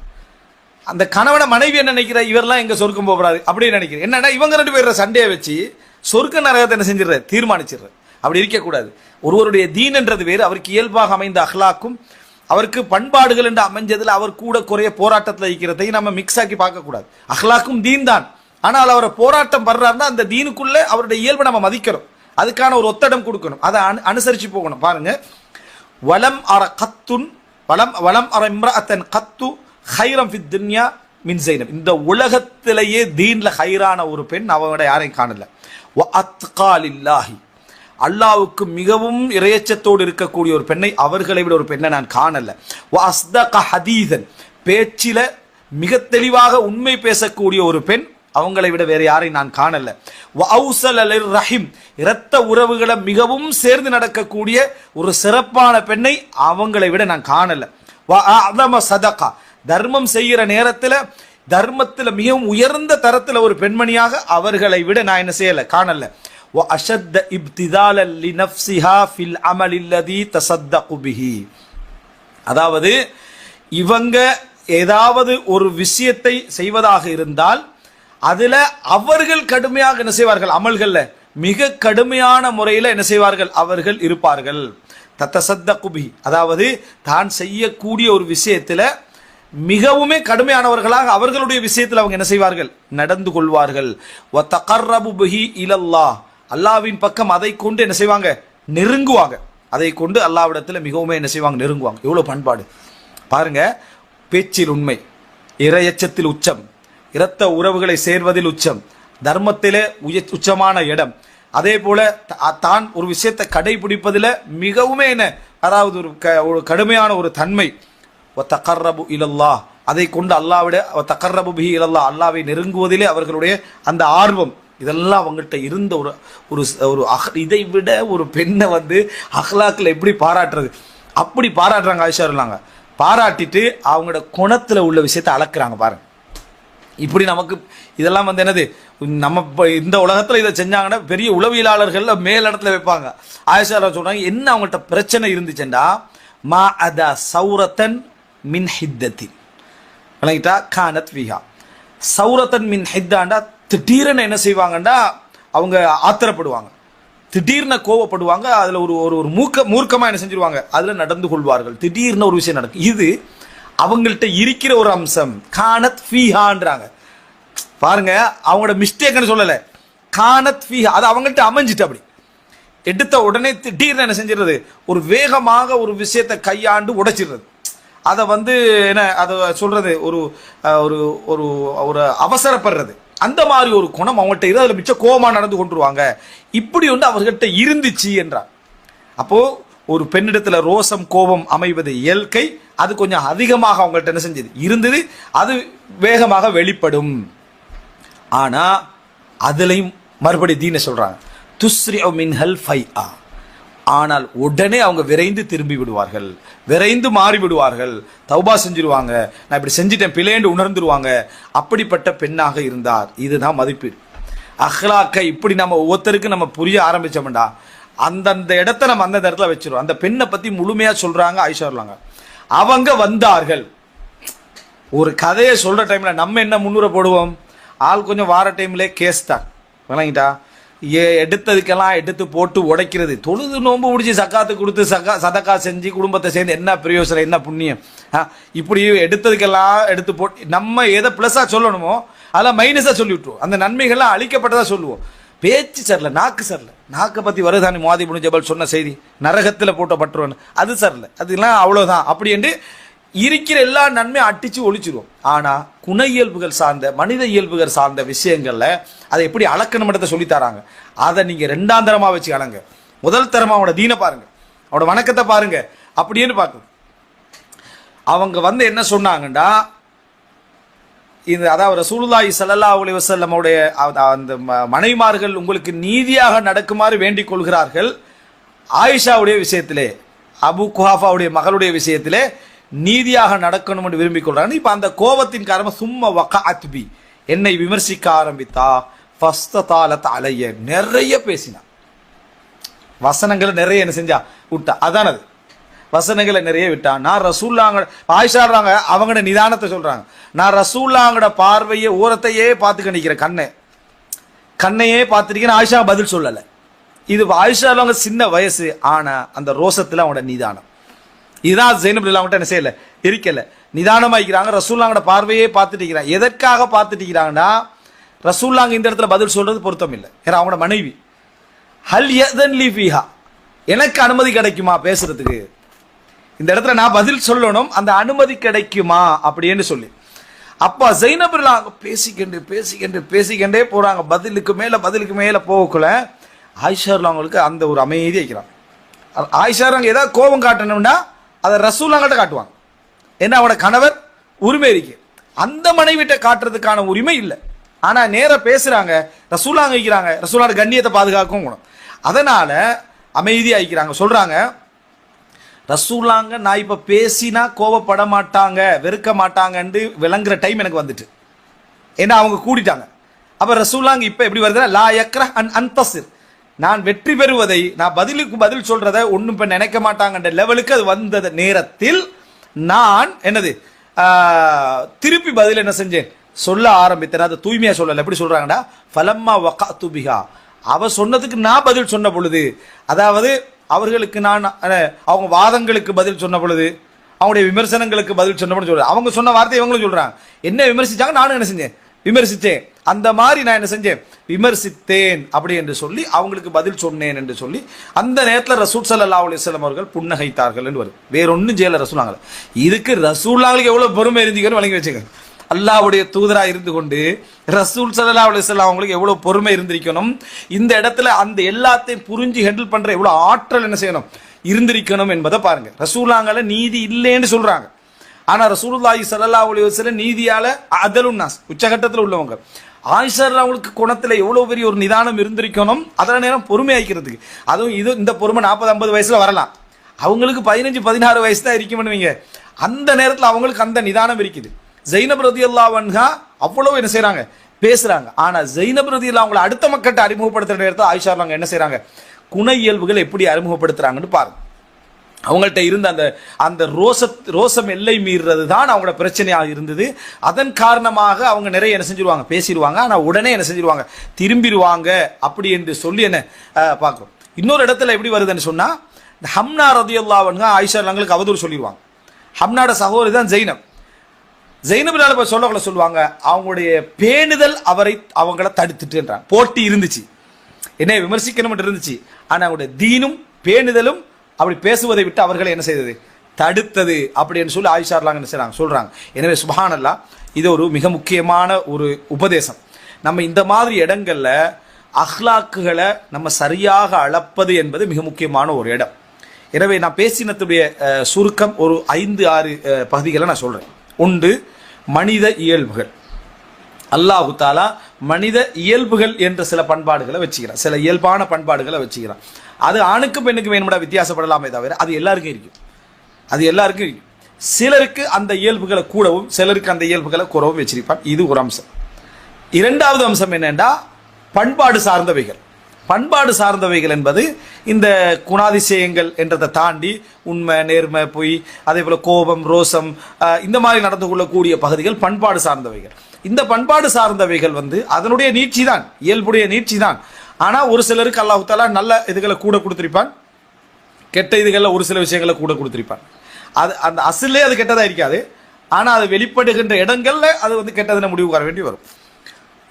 அந்த கணவனை மனைவி என்ன நினைக்கிற, இவரெல்லாம் எங்க சொர்க்கம் போறாரு அப்படின்னு நினைக்கிறேன். என்னன்னா இவங்க 2 பேர் சண்டையை வச்சு சொர்க்க நரகத்தை என்ன செஞ்சிடற தீர்மானிச்சிடுற. அப்படி இருக்கக்கூடாது. ஒருவருடைய தீன் என்றது வேறு, அவருக்கு இயல்பாக அமைந்த அஹ்லாக்கும் அவருக்கு பண்பாடுகள் என்று அமைஞ்சதுல அவர் கூட குறைய போராட்டத்தில் இருக்கிறதை நம்ம மிக்ஸ் ஆக்கி பார்க்க கூடாது. அஹ்லாக்கும் தீன் தான், ஆனால் அவரை போராட்டம் பண்றாருன்னா அந்த தீனுக்குள்ள அவருடைய இயல்பை நம்ம மதிக்கிறோம், அதுக்கான ஒரு ஒத்தடம் கொடுக்கணும், அதை அனுசரிச்சு போகணும். பாருங்க, வலம் அர கத்துன் வலம் அர இம்ரஅத்தன் கத்து ஹைரம் ஃபித் துன்யா மின் ஜைனப். இந்த உலகத்திலேயே தீன்ல ஹைரான ஒரு பெண் அவங்களோட யாரையும் காணல. வ அத்கா லில்லாஹி, அல்லாஹ்வுக்கு மிகவும் இறையச்சத்தோடு இருக்கக்கூடிய ஒரு பெண்ணை அவர்களை விட ஒரு பெண்ணை நான் காணல. வ அஸ்தக ஹதீதன், பேச்சில மிக தெளிவாக உண்மை பேசக்கூடிய ஒரு பெண் அவங்களை விட வேற யாரையும் நான் காணல. ரஹீம், இரத்த உறவுகளை மிகவும் சேர்ந்து நடக்கக்கூடிய ஒரு சிறப்பான பெண்ணை அவங்களை விட நான் காணல. சதகா, தர்மம் செய்கிற நேரத்தில் தர்மத்தில் மிகவும் உயர்ந்த தரத்தில் ஒரு பெண்மணியாக அவர்களை விட நான் என்ன செய்யல, காணல. وأشد ابتذالا لنفسها في العمل الذي تصدق به. அதாவது இவங்க ஏதாவது ஒரு விஷயத்தை செய்வதாக இருந்தால் அதுல அவர்கள் கடுமையாக என்ன செய்வார்கள், அமல்கள்ல மிக கடுமையான முறையில் என்ன செய்வார்கள், அவர்கள் இருப்பார்கள். தத்தசத்தகு பிஹி, அதாவது தான் செய்யக்கூடிய ஒரு விஷயத்துல மிகவுமே கடுமையானவர்களாக அவர்களுடைய விஷயத்தில் அவங்க என்ன செய்வார்கள், நடந்து கொள்வார்கள். வதகர்ரபு பிஹி இலல்லாஹ், அல்லாஹ்வின் பக்கம் அதை கொண்டு என்ன செய்வாங்க, நெருங்குவாங்க. அதை கொண்டு அல்லாஹ்விடத்துல மிகவும் என்ன செய்வாங்க, நெருங்குவாங்க. எவ்வளவு பண்பாடு பாருங்க. பேச்சில் உண்மை, இறையச்சத்தில் உச்சம், இரத்த உறவுகளை சேர்வதில் உச்சம், தர்மத்திலே உச்சமான இடம். அதே போல தான் ஒரு விஷயத்தை கடைபிடிப்பதில் மிகவுமே என்ன, அதாவது ஒரு கடுமையான ஒரு தன்மை. தகர்ரபு இலல்லாஹ், அதை கொண்டு அல்லாஹ்விட தகர்ரபு பிஹி இலல்லாஹ், அல்லாஹ்வை நெருங்குவதிலே அவர்களுடைய அந்த ஆர்வம், இதெல்லாம் அவங்கள்ட்ட இருந்த ஒரு ஒரு இதை விட ஒரு பெண்ணை வந்து அஹ்லாக்கில் எப்படி பாராட்டுறது, அப்படி பாராட்டுறாங்க ஆயிஷா இருந்தாங்க. பாராட்டிட்டு அவங்களோட குணத்துல உள்ள விஷயத்தை அளக்குறாங்க பாருங்க. இப்படி நமக்கு இதெல்லாம் வந்து என்னது, நம்ம இந்த உலகத்துல இதை செஞ்சாங்கன்னா பெரிய உளவியலாளர்கள் மேலிடத்துல வைப்பாங்க. ஆயிஷா சொல்றாங்க, என்ன அவங்கள்ட்ட பிரச்சனை இருந்துச்சுண்டா, மா அதா சௌரத்தன் மின் ஹித்தத்தின் விளங்கிட்டா கானத் விஹா. சௌரத்தன் மின் ஹித்தாண்டா திடீர்னு என்ன செய்வாங்கண்டா அவங்க ஆத்திரப்படுவாங்க, திடீர்னு கோவப்படுவாங்க. அதுல ஒரு ஒரு மூர்க்கமா என்ன செஞ்சிருவாங்க, அதுல நடந்து கொள்வார்கள். திடீர்னு ஒரு விஷயம் நடக்கும். இது அவங்கள்ட்ட இருக்கிற ஒரு அம்சம். கானத் ஃபீஹான்றாங்க பாருங்க, அவங்களோட மிஸ்டேக்னு சொல்லல, கானத் ஃபீஹா, அது அவங்கள்ட்ட அமைஞ்சிட்டு. அப்படி எடுத்த உடனே திடீர்னு என்ன செஞ்சிருது, ஒரு வேகமாக ஒரு விஷயத்தை கையாண்டு உடைச்சிடுறது. அதை வந்து என்ன அதை சொல்றது, ஒரு ஒரு ஒரு அவசரப்படுறது. அந்த மாதிரி ஒரு குணம் அவங்கள்ட்ட இருந்து அதில் மிச்ச கோபமா நடந்து கொண்டுருவாங்க. இப்படி வந்து அவர்கிட்ட இருந்துச்சு என்றார். அப்போ ஒரு பெண்ணிடத்துல ரோசம் கோபம் அமைவது இயற்கை, அது கொஞ்சம் அதிகமாக அவங்கள்ட்ட என்ன செஞ்சது இருந்தது, அது வேகமாக வெளிப்படும். ஆனா அதுலயும் மறுபடி தீன சொல்றாங்க, துஸ்ரிஉ மின்ஹல் ஃபைஆ, ஆனால் உடனே அவங்க விரைந்து திரும்பி விடுவார்கள், விரைந்து மாறி விடுவார்கள், தௌபா செஞ்சிருவாங்க, நான் இப்படி செஞ்சிட்டேன் பிள்ளைன்னு உணர்ந்துருவாங்க. அப்படிப்பட்ட பெண்ணாக இருந்தார். இதுதான் மதிப்பீடு. அஹ்லாக்கை இப்படி நம்ம ஒவ்வொருத்தருக்கு நம்ம புரிய ஆரம்பிச்சோம்டா அந்தந்த இடத்த நம்ம அந்த இடத்துல வச்சிருவோம். அந்த பெண்ணை பத்தி முழுமையா சொல்றாங்க ஆயிஷா சொல்லாங்க. அவங்க வந்தார்கள். ஒரு கதையை சொல்ற டைம்ல நம்ம என்ன முன்னுரை போடுவோம், ஆள் கொஞ்சம் வார டைம்ல கேஸ் தான் விளங்கிட்டா, எடுத்ததுக்கெல்லாம் எடுத்து போட்டு உடைக்கிறது. தொழுது நோம்பு முடிச்சு சக்காத்து கொடுத்து சதக்கா செஞ்சு குடும்பத்தை சேர்ந்து என்ன பிரயோசனம், என்ன புண்ணியம். இப்படி எடுத்ததுக்கெல்லாம் எடுத்து போட்டு நம்ம எதை பிளஸா சொல்லணுமோ அதெல்லாம் மைனஸா சொல்லி விட்டுருவோம். அந்த நன்மைகள்லாம் அழிக்கப்பட்டதா சொல்லுவோம். பேச்சு சரில, நாக்கு சரில, நாக்கை பத்தி வருதானே முஆதி இப்னு ஜபல் சொன்ன செய்தி, நரகத்தில் போட்ட பற்றுவன், அது சரில, அதெல்லாம் அவ்வளவுதான். அப்படி என்று இருக்கிற எல்லா நன்மையும் அட்டிச்சு ஒழிச்சிருவோம். ஆனா குண இயல்புகள் சார்ந்த மனித இயல்புகள் சார்ந்த விஷயங்கள்ல அதை எப்படி அளக்கணும்ன்றத சொல்லி தராங்க. அதை நீங்க ரெண்டாம் தரமா வச்சு அளங்க. முதல் தரமா அவனோட தீனை பாருங்க, அவனோட வணக்கத்தை பாருங்க. அப்படின்னு பார்க்கணும். அவங்க வந்து என்ன சொன்னாங்கண்டா, இந்த அதாவது ரசூலுல்லாஹி ஸல்லல்லாஹு அலைஹி வஸல்லம் உடைய அந்த மனைவிமார்கள் உங்களுக்கு நீதியாக நடக்குமாறு வேண்டிக் கொள்கிறார்கள். ஆயிஷாவுடைய விஷயத்திலே, அபு குஹாஃபாவுடைய மகளுடைய விஷயத்திலே நீதியாக நடக்கணும் என்று விரும்பிக் கொள்றாங்க. இப்ப அந்த கோபத்தின் காரணமா சும்மா வகஅத் பி, என்னை விமர்சிக்க ஆரம்பித்தா, ஃபஸ்ததாலத் அலைய, நிறைய பேசினா, வசனங்களை நிறைய என்ன செஞ்சா விட்டா. அதான் அது வசனங்களை நிறைய விட்டா. நான் ரசூல்லாங்க ஆயிஷாடுறாங்க, அவங்களோட நிதானத்தை சொல்றாங்க, நான் ரசூல்லாங்கட பார்வையை ஓரத்தையே பார்த்துக்க நிற்கிறேன், கண்ணையே பார்த்துருக்கேன். ஆயிஷா பதில் சொல்லல. இது ஆயிஷா அவங்க சின்ன வயசு, ஆனா அந்த ரோசத்துல அவங்களோட நிதானம். இதுதான் ஜைனப் அவங்கள்ட்ட என்ன செய்யல, இருக்கல, நிதானமா இருக்கிறாங்க. ரசூல்லாங்கட பார்வையே பார்த்துட்டு இருக்கிறாங்க. எதற்காக பார்த்துட்டு இருக்கிறாங்கன்னா, ரசூல்லாங்க இந்த இடத்துல பதில் சொல்றது பொருத்தம் இல்லை. ஏன்னா அவங்களோட மனைவி. ஹல் யதன் லி ஃபீஹா, எனக்கு அனுமதி கிடைக்குமா பேசுறதுக்கு, இந்த இடத்துல நான் பதில் சொல்லணும், அந்த அனுமதி கிடைக்குமா அப்படின்னு சொல்லி. அப்பா ஜைனப் பேசிக்கண்டே போறாங்க. பதிலுக்கு மேல போகக்குள்ள ஆயிஷா அவங்களுக்கு அந்த ஒரு அமைதி வைக்கிறாங்க. ஆயிஷா ஏதாவது கோபம் காட்டணும்னா அதை ரசூல்லாங்கிட்ட காட்டுவாங்க. ஏன்னா அவனோட கணவர் உரிமை இருக்கு, அந்த மனைவிட்ட காட்டுறதுக்கான உரிமை இல்லை. ஆனா நேர பேசுறாங்க, ரசூலாங்க வைக்கிறாங்க, ரசூலோட கண்ணியத்தை பாதுகாக்கும் குணம். அதனால அமைதியா ஆயிக்கிறாங்க. சொல்றாங்க ரசூலாங்க நான் இப்ப பேசினா கோவப்பட மாட்டாங்க, வெறுக்க மாட்டாங்கன்னு விளங்குற டைம் எனக்கு வந்துட்டு, ஏன்னா அவங்க கூடிட்டாங்க. அப்ப ரசூலாங்க இப்ப எப்படி வருதுன்னா லா யக்ரஹ் அன் அன்தஸிர், நான் வெற்றி பெறுவதை, நான் பதிலுக்கு பதில் சொல்றதை ஒன்றும் இப்ப நினைக்க மாட்டாங்கன்ற லெவலுக்கு அது வந்த நேரத்தில் நான் என்னது திருப்பி பதில் என்ன செஞ்சேன், சொல்ல ஆரம்பித்தேன். அது தூய்மையா சொல்லல. எப்படி சொல்றாங்கடா, ஃபலம்மா வகாத்து பிஹா, அவ சொன்னதுக்கு நான் பதில் சொன்ன பொழுது, அதாவது அவர்களுக்கு நான் அவங்க வாதங்களுக்கு பதில் சொன்ன பொழுது, அவங்களுடைய விமர்சனங்களுக்கு பதில் சொன்ன பொழுது சொல்றேன், அவங்க சொன்ன வார்த்தை இவங்களும் சொல்றாங்க, என்ன விமர்சிச்சாங்க நானும் என்ன செஞ்சேன், விமர்சித்தேன். அந்த மாதிரி நான் என்ன செஞ்சேன், விமர்சித்தேன் அப்படி என்று சொல்லி அவங்களுக்கு பதில் சொன்னேன் என்று சொல்லி அந்த நேரத்தில் ரசூல் ஸல்லல்லாஹு அலைஹி வஸல்லம் அவர்கள் புன்னகைத்தார்கள் என்று வரும். வேற ஒன்றும் செய்யல ரசூலாங்க. இதுக்கு ரசூலாங்களுக்கு எவ்வளவு பொறுமை இருந்தீங்கன்னு வழங்கி வச்சுக்க. அல்லாஹ்வுடைய தூதரா இருந்து கொண்டு ரசூல் ஸல்லல்லாஹு அலைஹி வஸல்லம் அவங்களுக்கு எவ்வளவு பொறுமை இருந்திருக்கணும், இந்த இடத்துல அந்த எல்லாத்தையும் புரிஞ்சு ஹேண்டில் பண்ற எவ்வளவு ஆற்றல் என்ன செய்யணும் இருந்திருக்கணும் என்பதை பாருங்க. ரசூலாங்கள நீதி இல்லைன்னு சொல்றாங்க, ஆனா ரசூலுல்லாஹி ஸல்லல்லாஹு அலைஹி வஸல்லம் நீதியால அதலுன் நாஸ் உச்சகட்டத்தில் உள்ளவங்க. ஆயிஷா அவங்களுக்கு குணத்துல எவ்வளவு பெரிய ஒரு நிதானம் இருந்திருக்கணும், அதே நேரம் பொறுமை ஆய்க்கிறதுக்கு. அதுவும் இது இந்த பொறுமை 40-50 வயசுல வரலாம், அவங்களுக்கு 15-16 வயசு தான் இருக்கணுவீங்க. அந்த நேரத்தில் அவங்களுக்கு அந்த நிதானம் இருக்குது. ஜைனப் ரலியல்லாஹு அன்ஹா அவ்வளவு என்ன செய்யறாங்க, பேசுறாங்க. ஆனா ஜைனப் ரலியல்லாஹு அவங்களை அடுத்த மக்கள்கிட்ட அறிமுகப்படுத்துற நேரத்தில் ஆயிஷா அவங்க என்ன செய்யறாங்க, குண இயல்புகள் எப்படி அறிமுகப்படுத்துறாங்கன்னு பாருங்க. அவங்கள்ட்ட இருந்த அந்த அந்த ரோசம் எல்லை மீறுறது தான் அவங்களோட பிரச்சனையாக இருந்தது. அதன் காரணமாக அவங்க நிறைய என்ன செஞ்சிருவாங்க, பேசிடுவாங்க. ஆனா உடனே என்ன செஞ்சிருவாங்க, திரும்பிடுவாங்க. அப்படி என்று சொல்லி என்ன பார்க்கிறோம். இன்னொரு இடத்துல எப்படி வருதுன்னு சொன்னா, இந்த ஹம்னா ரலியல்லாஹு அன்ஹா ஆயிஷா அவங்களுக்கு அவதூறு சொல்லிடுவாங்க. ஹம்னாட சகோதரி தான் ஜைனப். ஜைனப் சொல்லுவாங்க, அவங்களுடைய பேணுதல் அவங்கள தடுத்துட்டுன்றாங்க. போட்டி இருந்துச்சு, என்ன விமர்சிக்கணும் இருந்துச்சு, ஆனா அவங்களுடைய தீனும் பேணுதலும் அப்படி பேசுவதை விட்டு அவர்களை என்ன செய்தது, தடுத்தது. அப்படின்னு சொல்லி ஆயிஷா என்ன செய்றாங்க சொல்றாங்க. எனவே சுப்ஹானல்லாஹ், இது ஒரு மிக முக்கியமான ஒரு உபதேசம். நம்ம இந்த மாதிரி இடங்கள்ல அஹ்லாக்குகளை நம்ம சரியாக அளப்பது என்பது மிக முக்கியமான ஒரு இடம். எனவே நான் பேசினத்துடைய சுருக்கம் ஒரு 5-6 பகுதிகளை நான் சொல்றேன். ஒன்று, மனித இயல்புகள். அல்லாஹு தாலா மனித இயல்புகள் என்ற சில பண்பாடுகளை வச்சுக்கிறான், சில இயல்பான பண்பாடுகளை வச்சுக்கிறான். அது ஆணுக்கு பெண்ணுக்கு வேணும்டா வித்தியாசப்படலாமே தவிர அது எல்லாருக்கும் இருக்கும், அது எல்லாருக்கும் இருக்கும். சிலருக்கு அந்த இயல்புகளை கூடவும் சிலருக்கு அந்த இயல்புகளை குறவும் வச்சிருப்பான். இது ஒரு அம்சம். இரண்டாவது அம்சம் என்னென்றா பண்பாடு சார்ந்தவைகள். பண்பாடு சார்ந்தவைகள் என்பது இந்த குணாதிசயங்கள் என்றதை தாண்டி உண்மை, நேர்மை, பொய், அதே போல கோபம், ரோசம், இந்த மாதிரி நடந்து கொள்ளக்கூடிய பகுதிகள் பண்பாடு சார்ந்தவைகள். இந்த பண்பாடு சார்ந்தவைகள் அதனுடைய நீட்சி தான், இயல்புடைய நீட்சி தான். ஆனா ஒரு சிலருக்கு அல்லாஹ் தஆலா நல்ல இதுகளை கூட கொடுத்திருப்பான், கெட்ட இதுகளில் ஒரு சில விஷயங்களை கூட கொடுத்திருப்பான். அது அந்த அசல்லே அது கெட்டதா இருக்காது, ஆனா அது வெளிப்படுகின்ற இடங்கள்ல அது கெட்டதுன்னு முடிவு வர வேண்டி வரும்.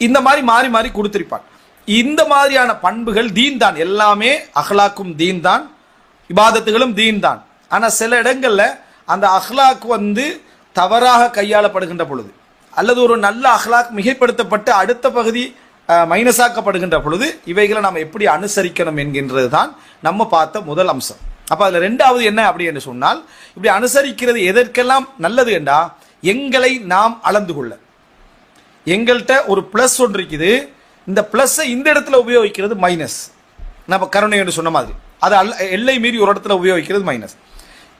இந்த மாதிரி மாறி மாறி கொடுத்திருப்பான். இந்த மாதிரியான பண்புகள் தீன் தான், எல்லாமே அஹ்லாக்கும் தீன் தான், இபாதத்துகளும் தீன் தான். ஆனா சில இடங்கள்ல அந்த அஹ்லாக் தவறாக கையாளப்படுகின்ற பொழுது, அல்லது ஒரு நல்ல அஹ்லாக் மிகைப்படுத்தப்பட்டு அடுத்த பகுதி மைனஸாக்கப்படுகின்ற பொழுது இவைகளை நாம் எப்படி அனுசரிக்கணும் என்கின்றது தான் நம்ம பார்த்த முதல் அம்சம். அப்ப அதுல ரெண்டாவது என்ன அப்படி என்று சொன்னால், இப்படி அனுசரிக்கிறது எதற்கெல்லாம் நல்லது என்றா, எங்களை நாம் அளந்து கொள்ள. எங்கள்கிட்ட ஒரு பிளஸ் ஒன்று இருக்குது, இந்த பிளஸ் இந்த இடத்துல உபயோகிக்கிறது மைனஸ். நம்ம கருணை என்று சொன்ன மாதிரி அது எல்லை மீறி ஒரு இடத்துல உபயோகிக்கிறது மைனஸ்.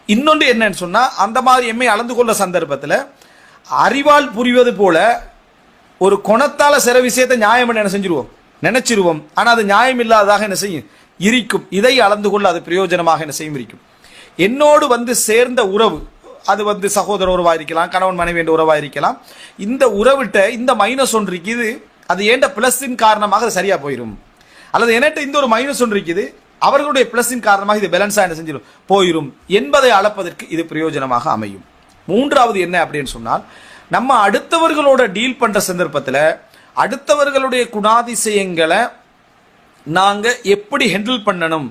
இன்னொன்று என்னன்னு சொன்னா, அந்த மாதிரி எம்மை அளந்து கொள்ள சந்தர்ப்பத்தில் அறிவால் புரிவது போல ஒரு குணத்தால சில விஷயத்தை நியாயம் என்ன செஞ்சிருவோம், நினைச்சிருவோம். ஆனா அது நியாயம் இல்லாததாக என்ன செய்யும், இருக்கும். இதை அளந்து கொள்ள அது பிரயோஜனமாக என்ன செய்யும் இருக்கும். என்னோடு சேர்ந்த உறவு, அது சகோதர உறவா இருக்கலாம், கணவன் மனைவி என்ற உறவா இருக்கலாம். இந்த உறவிட்ட இந்த மைனஸ் ஒன்று இருக்குது, அது ஏண்ட பிளஸின் காரணமாக அது சரியா போயிடும். அல்லது என்கிட்ட இந்த ஒரு மைனஸ் ஒன்று இருக்குது, அவர்களுடைய பிளஸின் காரணமாக இது பேலன்ஸா என்ன செஞ்சிடும் போயிடும் என்பதை அளப்பதற்கு இது பிரயோஜனமாக அமையும். மூன்றாவது என்ன அப்படின்னு சொன்னால், நம்ம அடுத்தவர்களோட டீல் பண்ற சந்தர்ப்பத்தில் அடுத்தவர்களுடைய குணாதிசயங்களை நாங்க எப்படி ஹேண்டில் பண்ணணும்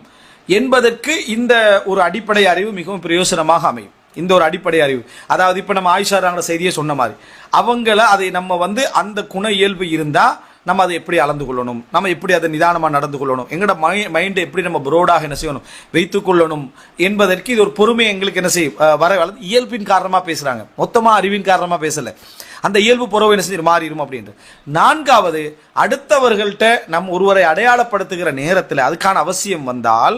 என்பதற்கு இந்த ஒரு அடிப்படை அறிவு மிகவும் பிரயோஜனமாக அமையும். இந்த ஒரு அடிப்படை அறிவு, அதாவது இப்ப நம்ம ஆயிஷா செய்தியை சொன்ன மாதிரி அவங்கள அதை நம்ம அந்த குண இயல்பு இருந்தா நம்ம அதை எப்படி அளந்து கொள்ளணும், நம்ம எப்படி அதை நிதானமாக நடந்து கொள்ளணும், எங்களோட மைண்டை எப்படி நம்ம ப்ரோடாக என்ன செய்யணும் வைத்துக் கொள்ளணும் என்பதற்கு இது ஒரு பொறுமை எங்களுக்கு என்ன செய்ய இயல்பின் காரணமாக பேசுகிறாங்க, மொத்தமாக அறிவின் காரணமாக பேசலை. அந்த இயல்பு புறவு என்ன செஞ்சு மாறிடும் அப்படின்ட்டு. நான்காவது, அடுத்தவர்கள்ட்ட நம் ஒருவரை அடையாளப்படுத்துகிற நேரத்தில் அதுக்கான அவசியம் வந்தால்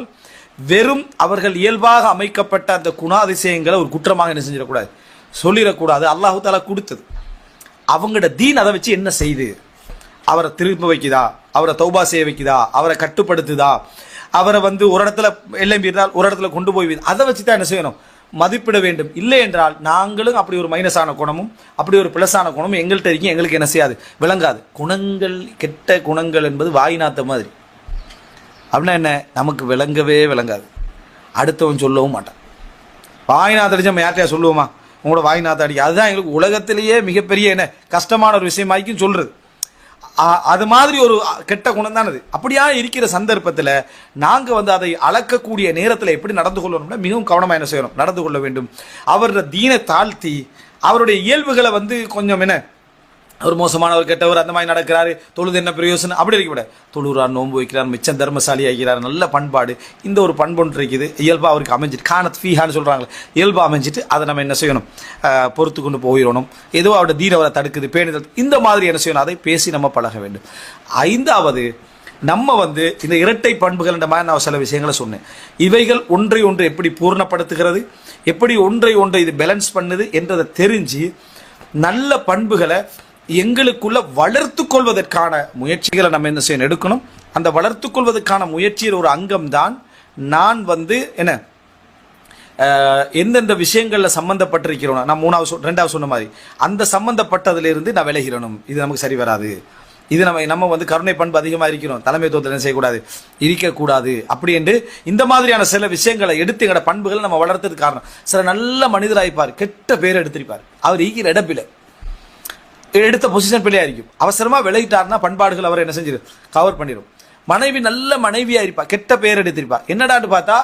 வெறும் அவர்கள் இயல்பாக அமைக்கப்பட்ட அந்த குணாதிசயங்களை ஒரு குற்றமாக என்ன செஞ்சிடக்கூடாது, சொல்லிடக்கூடாது. அல்லாஹு தாலா கொடுத்தது, அவங்களோட தீன் அதை வச்சு என்ன செய்து, அவரை திரும்ப வைக்குதா, அவரை தௌபா செய்ய வைக்குதா, அவரை கட்டுப்படுத்துதா, அவரை ஒரு இடத்துல எல்லை மீறினால் ஒரு இடத்துல கொண்டு போய் அதை வச்சு தான் என்ன செய்யணும் மதிப்பிட வேண்டும். இல்லை என்றால் நாங்களும் அப்படி ஒரு மைனஸான குணமும் அப்படி ஒரு பிளஸான குணமும் எங்கள்கிட்ட இருக்கும், எங்களுக்கு என்ன செய்யாது, விளங்காது. குணங்கள், கெட்ட குணங்கள் என்பது வாய்நாத்த மாதிரி. அப்படின்னா என்ன, நமக்கு விளங்கவே விளங்காது, அடுத்தவன் சொல்லவும் மாட்டான். வாய்நாத்த அடிச்சு நம்ம யார்ட்டையா சொல்லுவோமா, உங்களோட வாய்நாத்த அடிக்க, அதுதான் எங்களுக்கு உலகத்திலேயே மிகப்பெரிய என்ன கஷ்டமான ஒரு விஷயமாய்க்கும் சொல்றது. அது மாதிரி ஒரு கெட்ட குணம் தான் அது. அப்படியா இருக்கிற சந்தர்ப்பத்தில் நாங்கள் அதை அளக்கக்கூடிய நேரத்தில் எப்படி நடந்து கொள்ளணும்னா மிகவும் கவனமாக என்ன செய்யணும், நடந்து கொள்ள வேண்டும். அவரோட தீனை தாழ்த்தி அவருடைய இயல்புகளை கொஞ்சம் என்ன ஒரு மோசமானவர் கெட்டவர் அந்த மாதிரி நடக்கிறாரு, தொழுது என்ன பிரயோசனம் அப்படி இருக்கக்கூடாது. தொழுறார், நோன்பு வைக்கிறார், மிச்சம் தர்மசாலி ஆகிறார், நல்ல பண்பாடு, இந்த ஒரு பண்பொன்று இருக்குது, இயல்பாக அவருக்கு அமைஞ்சிட்டு கானத் ஃபீஹான்னு சொல்கிறாங்களே, இயல்பாக அமைஞ்சிட்டு அதை நம்ம என்ன செய்யணும், பொறுத்து கொண்டு போயிடணும். ஏதோ அவரோட தீன அவரை தடுக்குது, பேணுதல், இந்த மாதிரி என்ன செய்யணும், அதை பேசி நம்ம பழக வேண்டும். ஐந்தாவது, நம்ம இந்த இரட்டை பண்புகள் என்ற மாதிரி நான் சில விஷயங்களை சொன்னேன். இவைகள் ஒன்றை ஒன்று எப்படி பூர்ணப்படுத்துகிறது, எப்படி ஒன்றை ஒன்றை இது பேலன்ஸ் பண்ணுது என்றதை தெரிஞ்சு நல்ல பண்புகளை எங்களுக்குள்ள வளர்த்து கொள்வதற்கான முயற்சிகளை நம்ம என்ன செய்யணும், எடுக்கணும். அந்த வளர்த்து கொள்வதற்கான முயற்சியில் ஒரு அங்கம் தான் நான் என்ன எந்தெந்த விஷயங்களில் சம்மந்தப்பட்டிருக்கிறோம். நான் ரெண்டாவது சொன்ன மாதிரி அந்த சம்மந்தப்பட்டதிலிருந்து நான் விலகிறணும். இது நமக்கு சரி வராது, இது நம்ம கருணை பண்பு அதிகமாக இருக்கிறோம், தலைமைத்துவத்தில் என்ன செய்யக்கூடாது, இருக்கக்கூடாது அப்படி என்று இந்த மாதிரியான சில விஷயங்களை எடுத்து எங்களோட பண்புகளை நம்ம வளர்த்ததுக்கு காரணம். சில நல்ல மனிதராயிருப்பார், கெட்ட பேர் எடுத்திருப்பார், அவர் ஈகிற இடப்பில் எடுத்த பொசிஷன் பிள்ளையா இருக்கும், அவசரமாக விலகிட்டாருன்னா பண்பாடுகள் அவர் என்ன செஞ்சிடும், கவர் பண்ணிடும். மனைவி நல்ல மனைவியா இருப்பா, கெட்ட பேர் எடுத்திருப்பார், என்னடான்னு பார்த்தா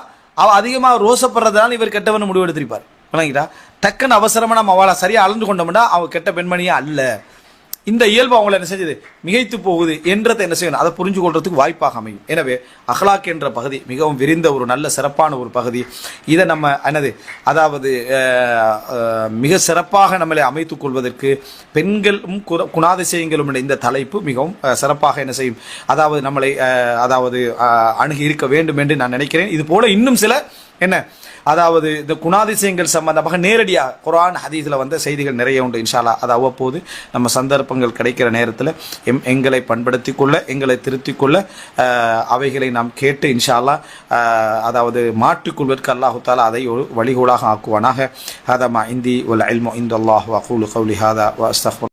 அவ அதிகமாக ரோசப்படுறதுனால இவர் கெட்டவன் முடிவு எடுத்திருப்பார். விளங்கிட்டா, டக்குன்னு அவசரமாக நம்ம அவளை சரியாக அளந்து கொண்டோம்னா அவன் கெட்ட பெண்மணியா அல்ல. இந்த இயல்பு அவங்களை என்ன செஞ்சது, மிகைத்து போகுது என்றதை என்ன செய்யணும், அதை புரிஞ்சு கொள்றதுக்கு வாய்ப்பாக அமையும். எனவே அஹ்லாக் என்ற பகுதி மிகவும் விரிந்த ஒரு நல்ல சிறப்பான ஒரு பகுதி. இதை நம்ம அதாவது மிக சிறப்பாக நம்மளை அமைத்துக் கொள்வதற்கு பெண்களும் குணாதிசயங்களும் இந்த தலைப்பு மிகவும் சிறப்பாக என்ன செய்யும், அதாவது நம்மளை அணுகி இருக்க வேண்டும் என்று நான் நினைக்கிறேன். இது போல இன்னும் சில அதாவது இந்த குணாதிசயங்கள் சம்பந்தமாக நேரடியாக குர்ஆன் ஹதீஸில் வந்த செய்திகள் நிறைய உண்டு. இன்ஷா அல்லாஹ் அது அவ்வப்போது நம்ம சந்தர்ப்பங்கள் கிடைக்கிற நேரத்தில் எங்களை பண்படுத்தி கொள்ள, எங்களை திருத்திக் கொள்ள அவைகளை நாம் கேட்டு இன்ஷா அல்லாஹ் அதாவது மாற்றிக்கொள்வதற்கு அல்லாஹு தஆலா அதை ஒரு வழிகோலாக ஆக்குவானாக. ஹதா மா இந்தி வல் இல்மு இன்தல்லாஹ் வ அகூலு கௌலி ஹாதா வ அஸ்தக்ஃபிரு.